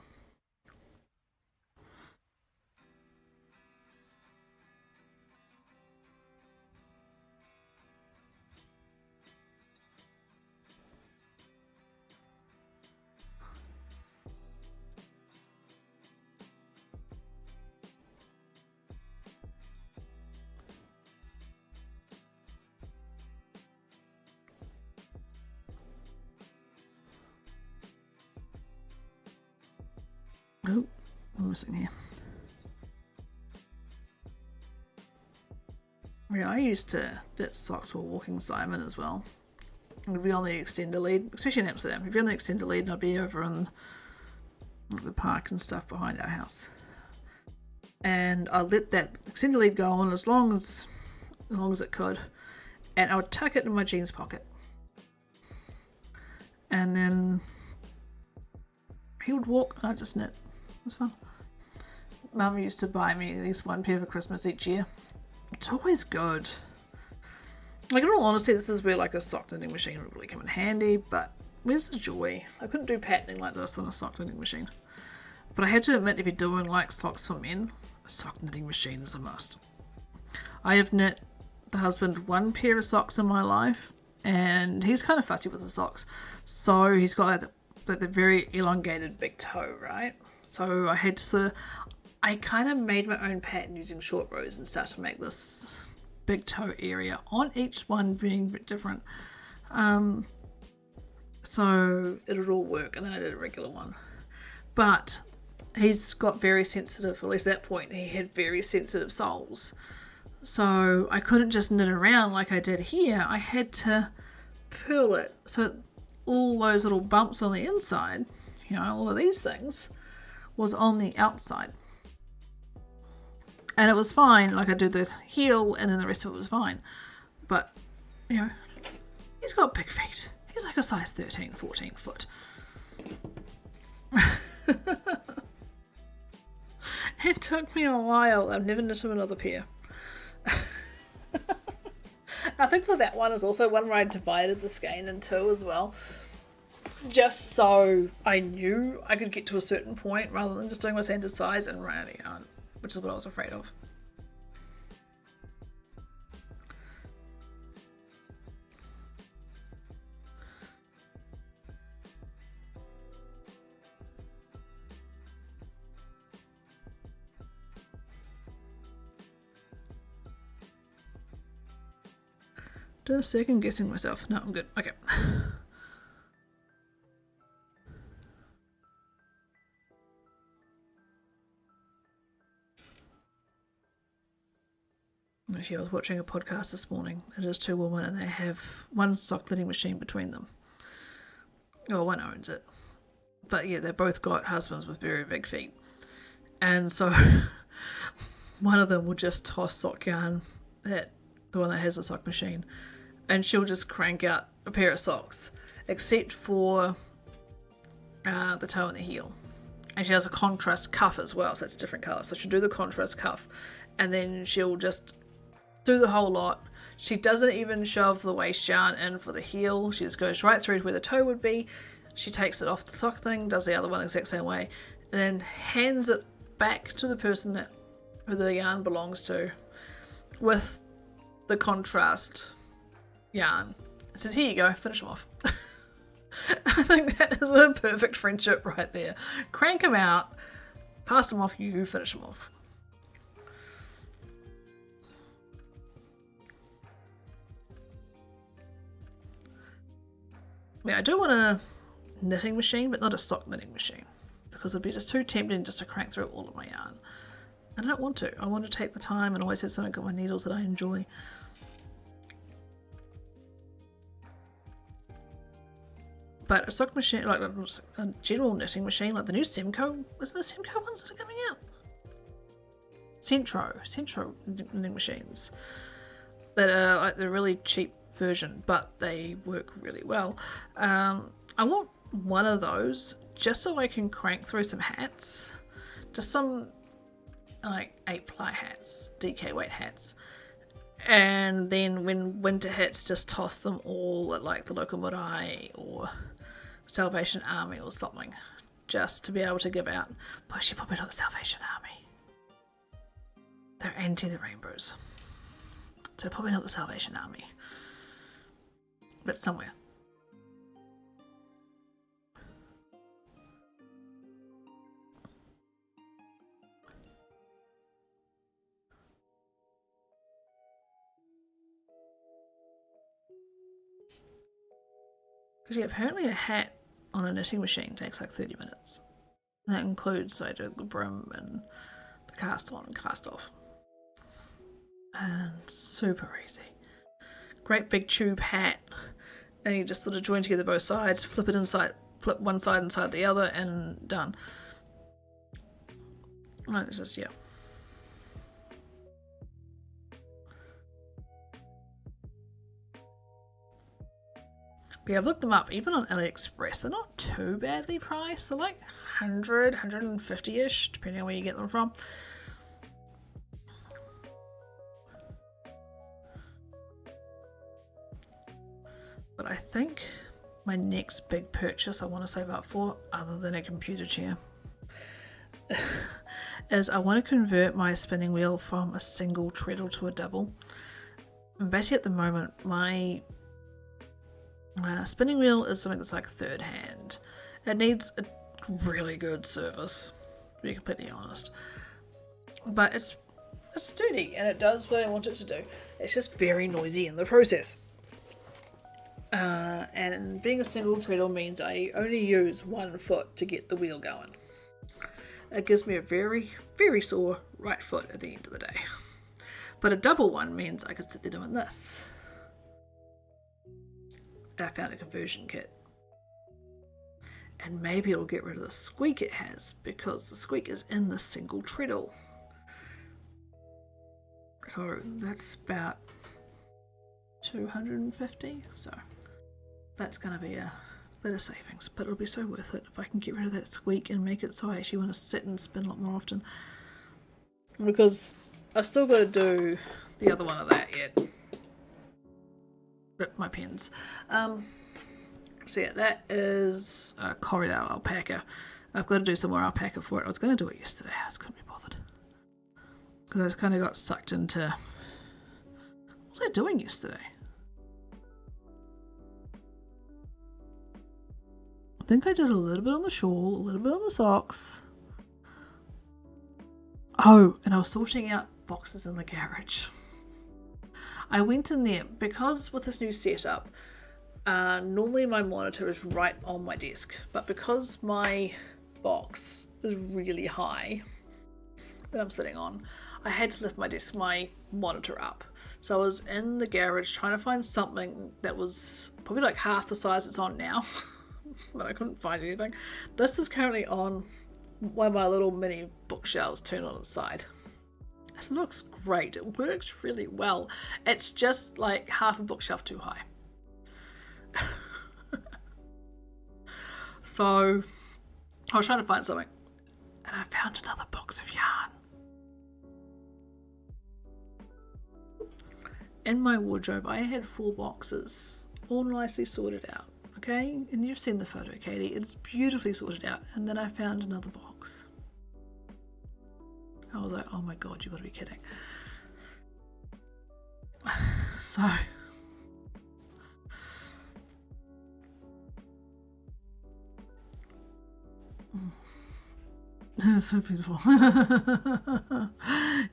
Oh, I'm missing here. Yeah, I used to knit socks for walking Simon as well. I'd be on the extender lead, especially in Amsterdam. I'd be on the extender lead and I'd be over in the park and stuff behind our house. And I'd let that extender lead go on as long as it could. And I would tuck it in my jeans pocket. And then he would walk and I'd just knit. It was fun. Mum used to buy me at least 1 pair for Christmas each year. It's always good. Like, in all honesty, this is where like a sock knitting machine would really come in handy, but where's the joy? I couldn't do patterning like this on a sock knitting machine. But I had to admit, if you're doing like socks for men, a sock knitting machine is a must. I have knit the husband 1 pair of socks in my life, and he's kind of fussy with the socks. So he's got like the very elongated big toe, right? So I had to I kind of made my own pattern using short rows and started to make this big toe area on each one being a bit different. So it would all work, and then I did a regular one. But he's got very sensitive, at least at that point, he had very sensitive soles. So I couldn't just knit around like I did here. I had to purl it. So all those little bumps on the inside, all of these things, was on the outside. And it was fine. Like, I do the heel and then the rest of it was fine. But, he's got big feet. He's like a size 13, 14 foot. It took me a while. I've never knit him another pair. I think for that one is also one where I divided the skein in 2 as well. Just so I knew I could get to a certain point rather than just doing my standard size and run out of yarn, which is what I was afraid of. Just second guessing myself. No, I'm good. Okay. Actually, I was watching a podcast this morning. It is 2 women and they have one sock knitting machine between them. Well, one owns it. But yeah, they both got husbands with very big feet. And so one of them will just toss sock yarn at the one that has a sock machine, and she'll just crank out a pair of socks, except for the toe and the heel. And she has a contrast cuff as well, so it's different colour. So she'll do the contrast cuff, and then she'll just do the whole lot. She doesn't even shove the waist yarn in for the heel. She just goes right through to where the toe would be. She takes it off the sock thing, does the other one the exact same way, and then hands it back to the person who the yarn belongs to, with the contrast yarn. It says, here you go, finish them off. I think that is a perfect friendship right there. Crank them out, pass them off, you finish them off. Yeah, I do want a knitting machine, but not a sock knitting machine, because it'd be just too tempting just to crank through all of my yarn. And I don't want to. I want to take the time and always have something on my needles that I enjoy. But a sock machine, like a general knitting machine, like the new Semco, is there Semco ones that are coming out? Centro knitting machines that are like the really cheap version, but they work really well. I want one of those just so I can crank through some hats, just some like 8-ply hats, DK weight hats, and then when winter hits, just toss them all at like the local marae or Salvation Army or something, just to be able to give out. But actually, probably not the Salvation Army. They're anti the rainbows, so probably not the Salvation Army, but somewhere. Because yeah, apparently a hat on a knitting machine takes like 30 minutes. And that includes I do the brim and the cast on and cast off. And super easy. Great big tube hat. And you just sort of join together both sides, flip it inside, flip one side inside the other, and done. And it's just, yeah. But yeah, I've looked them up, even on AliExpress. They're not too badly priced. They're like 100, 150-ish, depending on where you get them from. But I think my next big purchase I want to save up for, other than a computer chair, is I want to convert my spinning wheel from a single treadle to a double. And basically at the moment, my spinning wheel is something that's like third hand. It needs a really good service, to be completely honest. But it's sturdy and it does what I want it to do. It's just very noisy in the process. And being a single treadle means I only use one foot to get the wheel going. It gives me a very, very sore right foot at the end of the day. But a double one means I could sit there doing this. I found a conversion kit, and maybe it'll get rid of the squeak it has, because the squeak is in the single treadle. So that's about 250, so that's going to be a bit of savings, but it'll be so worth it if I can get rid of that squeak and make it so I actually want to sit and spin a lot more often, because I've still got to do the other one of that yet. Rip my pens. So yeah, that is a Corriedale alpaca. I've got to do some more alpaca for it. I was going to do it yesterday. I just couldn't be bothered, because I just kind of got sucked into, what was I doing yesterday? I think I did a little bit on the shawl, a little bit on the socks. Oh, and I was sorting out boxes in the garage. I went in there because with this new setup, normally my monitor is right on my desk, but because my box is really high that I'm sitting on, I had to lift my monitor up. So I was in the garage trying to find something that was probably like half the size it's on now, but I couldn't find anything. This is currently on one of my little mini bookshelves turned on its side. It looks great. It works really well. It's just like half a bookshelf too high. So I was trying to find something, and I found another box of yarn. In my wardrobe, I had 4 boxes, all nicely sorted out. Okay, and you've seen the photo, Katie. It's beautifully sorted out. And then I found another box. I was like, oh my god, you've got to be kidding. So it's so beautiful.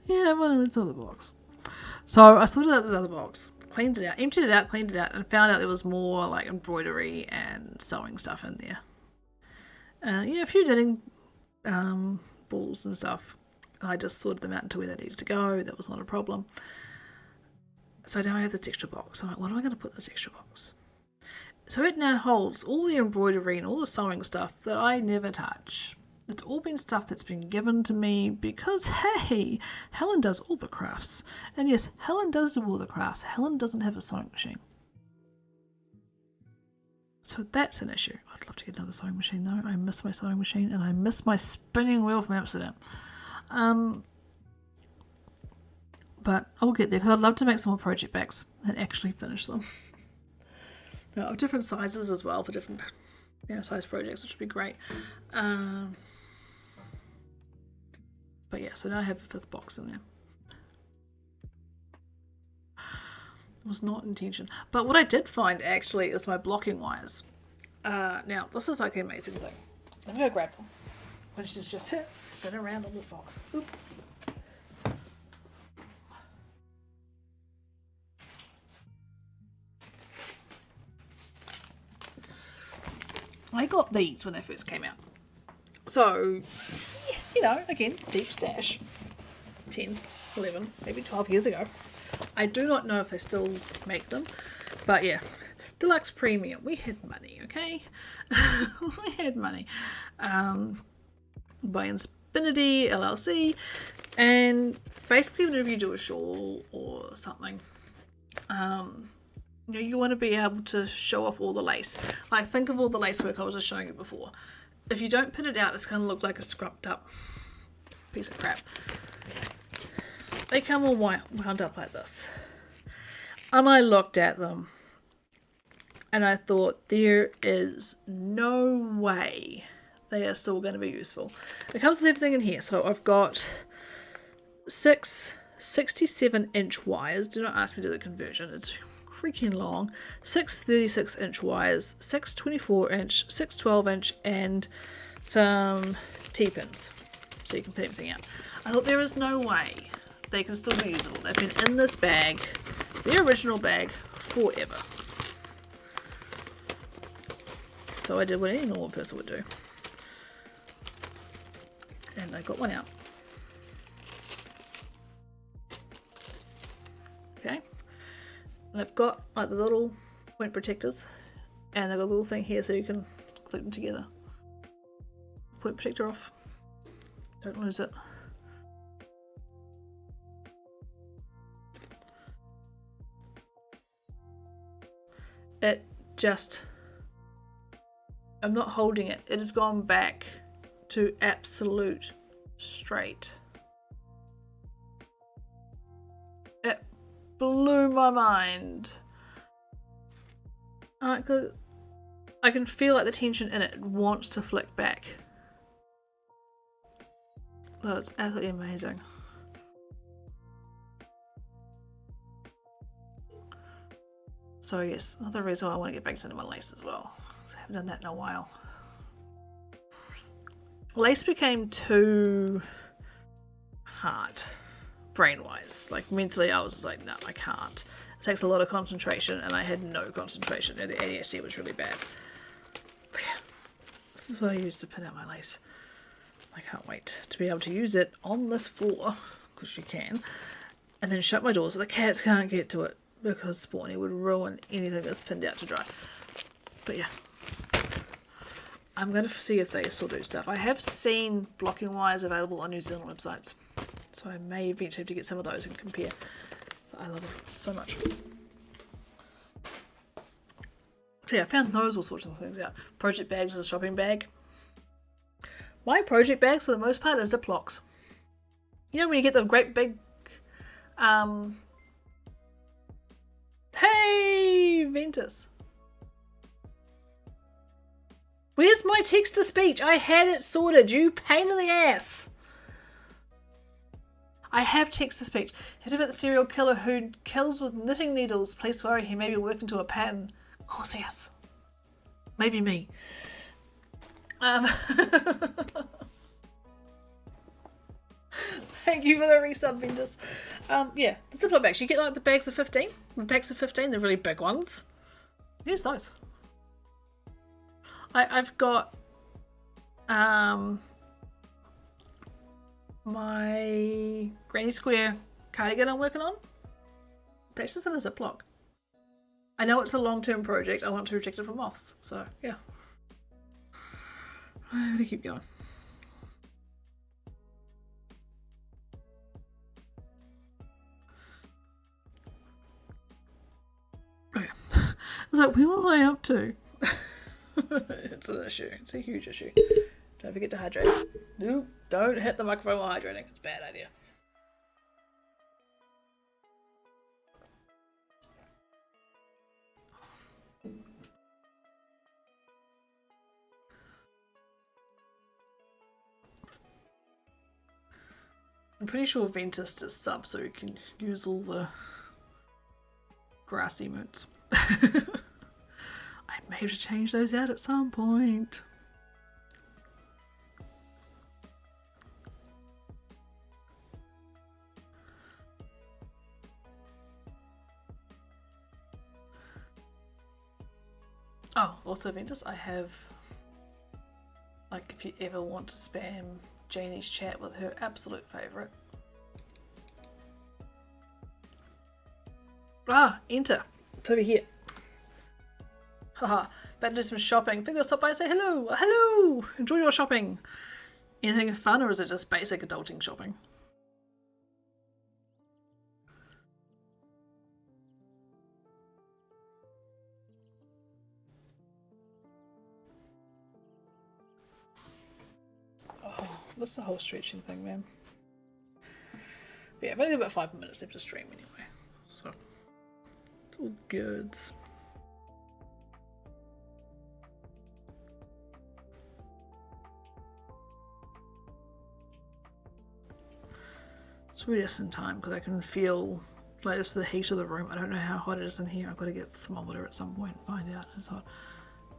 Yeah, one in this other box. So I sorted out this other box, cleaned it out, emptied it out, cleaned it out, and found out there was more like embroidery and sewing stuff in there. Yeah, a few knitting balls and stuff. I just sorted them out into where they needed to go. That was not a problem. So now I have this extra box. I'm like, what am I going to put in this extra box? So it now holds all the embroidery and all the sewing stuff that I never touch. It's all been stuff that's been given to me because, hey, Helen does all the crafts. And yes, Helen does do all the crafts. Helen doesn't have a sewing machine. So that's an issue. I'd love to get another sewing machine though. I miss my sewing machine and I miss my spinning wheel from Amsterdam. But I'll get there because I'd love to make some more project bags and actually finish them. They're of different sizes as well for different size projects, which would be great. But yeah, so now I have a fifth box in there. It was not intention. But what I did find actually is my blocking wires. Now, this is like an amazing thing. I'm going to grab them. Which is just spin around on this box. Oop. I got these when they first came out. So, again, deep stash. 10, 11, maybe 12 years ago. I do not know if they still make them. But yeah, Deluxe Premium. We had money, okay? We had money. By Inspinity LLC. And basically whenever you do a shawl or something, you want to be able to show off all the lace. Like, think of all the lace work I was just showing you before. If you don't pin it out, it's going to look like a scrubbed up piece of crap. They come all wound up like this. And I looked at them and I thought, there is no way they are still going to be useful. It comes with everything in here. So I've got 6 67-inch wires. Do not ask me to do the conversion. It's freaking long. 6 36-inch wires, 6 24-inch, 6 12-inch, and some T-pins. So you can put everything out. I thought there is no way they can still be usable. They've been in this bag, the original bag, forever. So I did what any normal person would do. And I got one out. Okay. And I've got like the little point protectors, and they've got a little thing here so you can clip them together. Point protector off. Don't lose it. It just, I'm not holding it. It has gone back to absolute straight. It blew my mind. I can feel like the tension in it wants to flick back. Oh, it's absolutely amazing. So yes, another reason why I want to get back into my lace as well. I haven't done that in a while. Lace became too hard, brain-wise. Like mentally, I was just like, no, I can't. It takes a lot of concentration, and I had no concentration. And the ADHD was really bad. But yeah, this is what I use to pin out my lace. I can't wait to be able to use it on this floor, because you can, and then shut my door so the cats can't get to it, because Spawny would ruin anything that's pinned out to dry. But yeah, I'm going to see if they still do stuff. I have seen blocking wires available on New Zealand websites, so I may eventually have to get some of those and compare. But I love it so much. So yeah, I found those all sorts of things out. Project bags is a shopping bag. My project bags, for the most part, are Ziplocs. You know when you get the great big... Hey, Ventus. Where's my text-to-speech? I had it sorted, you pain in the ass. I have text to speech. Heard about the serial killer who kills with knitting needles. Please worry, he may be working to a pattern. Of course he is. Maybe me. Thank you for the resub, Ventus. Yeah, the Ziploc bags. You get like the bags of 15. The packs of 15, they're really big ones. Use those. I've got my granny square cardigan I'm working on. That's just in a Ziploc. I know it's a long-term project. I want to protect it from moths. So yeah, I'm gonna keep going. Okay. I was like, when was I up to? It's an issue. It's a huge issue. Don't forget to hydrate. No, don't hit the microphone while hydrating. It's a bad idea. I'm pretty sure Ventus is sub, so you can use all the grass emotes. I may have to change those out at some point. Oh, also Ventus, I have, like, if you ever want to spam Janie's chat with her absolute favourite. Ah, enter. It's over here. Haha, better do some shopping. Think I'll stop by and say hello. Hello! Enjoy your shopping. Anything fun, or is it just basic adulting shopping? That's the whole stretching thing, man. But yeah, I've only got about 5 minutes left to stream anyway, so it's all good. It's really just in time because I can feel like it's the heat of the room. I don't know how hot it is in here. I've got to get the thermometer at some point and find out. It's hot.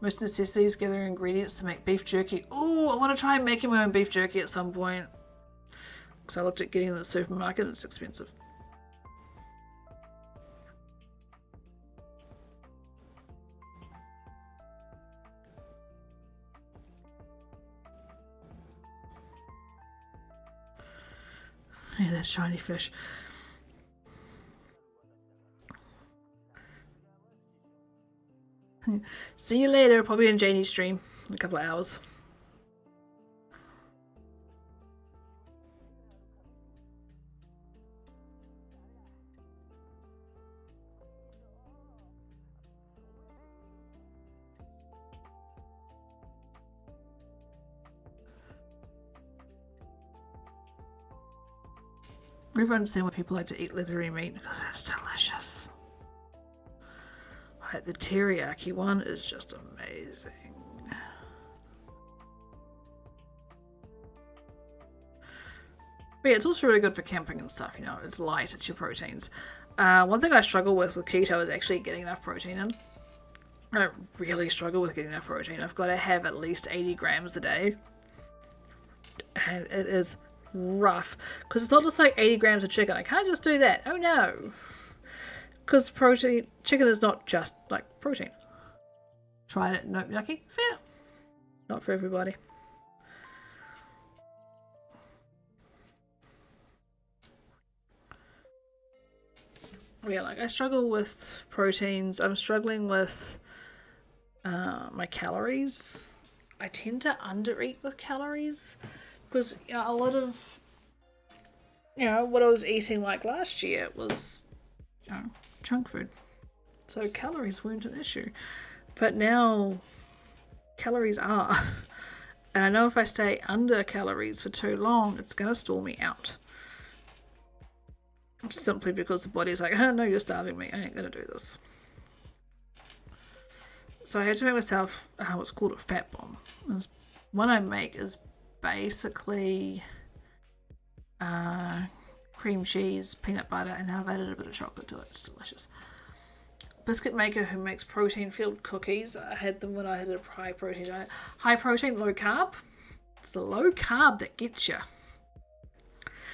Most necessities, gathering ingredients to make beef jerky. Oh, I want to try making my own beef jerky at some point. Because I looked at getting it in the supermarket and it's expensive. Yeah, that shiny fish. See you later, probably in Janie's stream in a couple of hours. I never understand why people like to eat leathery meat because it's delicious. Right, the teriyaki one is just amazing. But yeah, it's also really good for camping and stuff, you know, it's light, it's your proteins. One thing I struggle with keto is actually getting enough protein in. I really struggle with getting enough protein. I've got to have at least 80 grams a day. And it is rough. Because it's not just like 80 grams of chicken. I can't just do that. Oh no. Because chicken is not just like protein. Tried it, nope, yucky. Fair. Not for everybody. Yeah, like I struggle with proteins. I'm struggling with my calories. I tend to undereat with calories because a lot of what I was eating like last year was junk food, so calories weren't an issue, but now calories are. And I know if I stay under calories for too long, it's gonna stall me out. Simply because the body's like, oh no, you're starving me, I ain't gonna do this. So I had to make myself what's called a fat bomb. And one I make is basically cream cheese, peanut butter, and I've added a bit of chocolate to it. It's delicious. Biscuit maker who makes protein-filled cookies. I had them when I had a high protein diet. High protein, low carb. It's the low carb that gets you.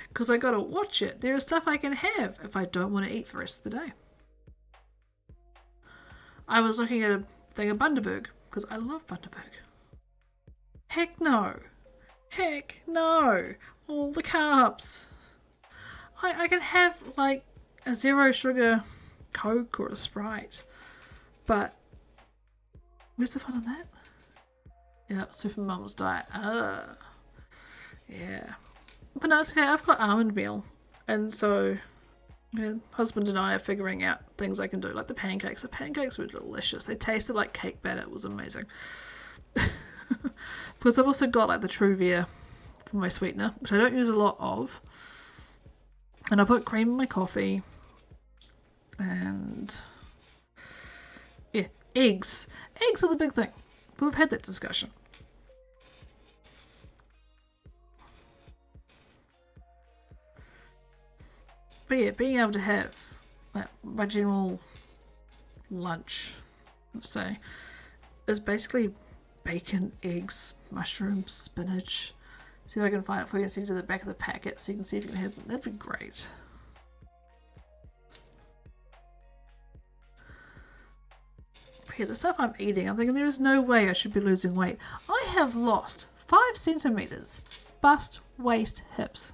Because I gotta watch it. There is stuff I can have if I don't want to eat for the rest of the day. I was looking at a thing of Bundaberg because I love Bundaberg. Heck no. Heck no. All the carbs. I can have like a 0 sugar Coke or a Sprite, but where's the fun in that? Yeah, Super Mum's diet. Yeah. But no, it's okay. I've got almond meal, and so husband and I are figuring out things I can do, like the pancakes. The pancakes were delicious. They tasted like cake batter. It was amazing. Because I've also got like the Truvia for my sweetener, which I don't use a lot of. And I put cream in my coffee. And yeah, eggs. Eggs are the big thing. But we've had that discussion. But yeah, being able to have like, my general lunch, let's say, is basically bacon, eggs, mushrooms, spinach. See if I can find it for you and send it to the back of the packet so you can see if you can have them. That'd be great. But yeah, the stuff I'm eating, I'm thinking there is no way I should be losing weight. I have lost 5 centimeters. Bust, waist, hips.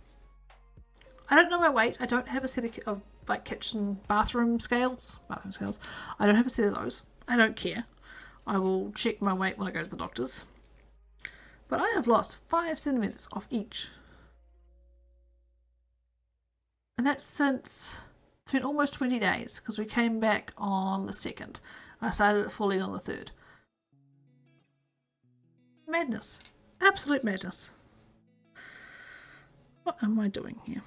I don't know my weight. I don't have a set of like bathroom scales. I don't have a set of those. I don't care. I will check my weight when I go to the doctor's. But I have lost 5 centimeters off each. And that's since, it's been almost 20 days because we came back on the 2nd. I started it fully on the 3rd. Madness. Absolute madness. What am I doing here?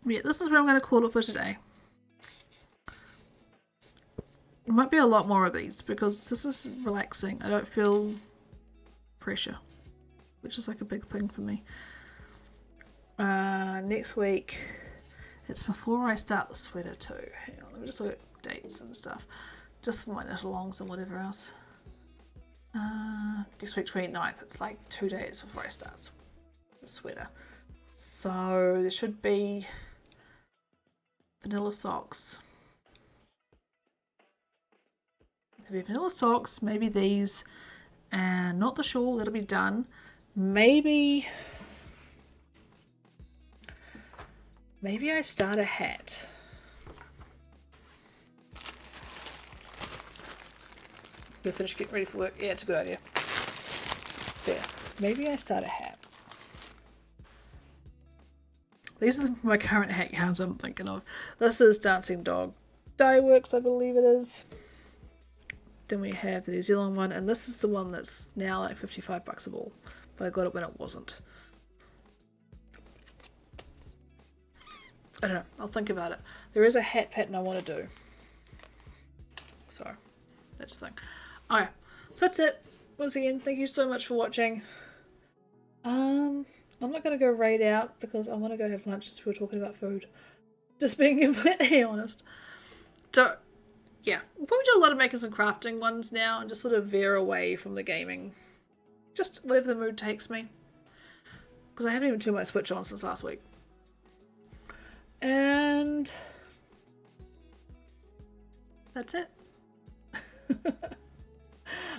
Yeah, this is where I'm going to call it for today. There might be a lot more of these because this is relaxing. I don't feel pressure, which is like a big thing for me. Next week, it's before I start the sweater too. Hang on, let me just look at dates and stuff. Just for my knit-alongs and whatever else. Next week, 29th. It's like 2 days before I start the sweater. So there should be vanilla socks. There'll be vanilla socks, maybe these, and not the shawl, that'll be done. Maybe I start a hat. Go finish getting ready for work. Yeah, it's a good idea. So yeah, maybe I start a hat. These are my current hat yarns I'm thinking of. This is Dancing Dog Dye Works, I believe it is. Then we have the New Zealand one, and this is the one that's now like $55 a ball. But I got it when it wasn't. I don't know. I'll think about it. There is a hat pattern I want to do. So, that's the thing. Alright, so that's it. Once again, thank you so much for watching. I'm not going to go raid out because I want to go have lunch since we were talking about food. Just being completely honest. So, yeah, we'll probably do a lot of making some crafting ones now and just sort of veer away from the gaming. Just whatever the mood takes me. Because I haven't even turned my Switch on since last week. And that's it.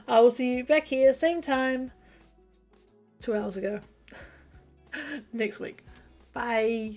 I will see you back here, same time, 2 hours ago, next week. Bye.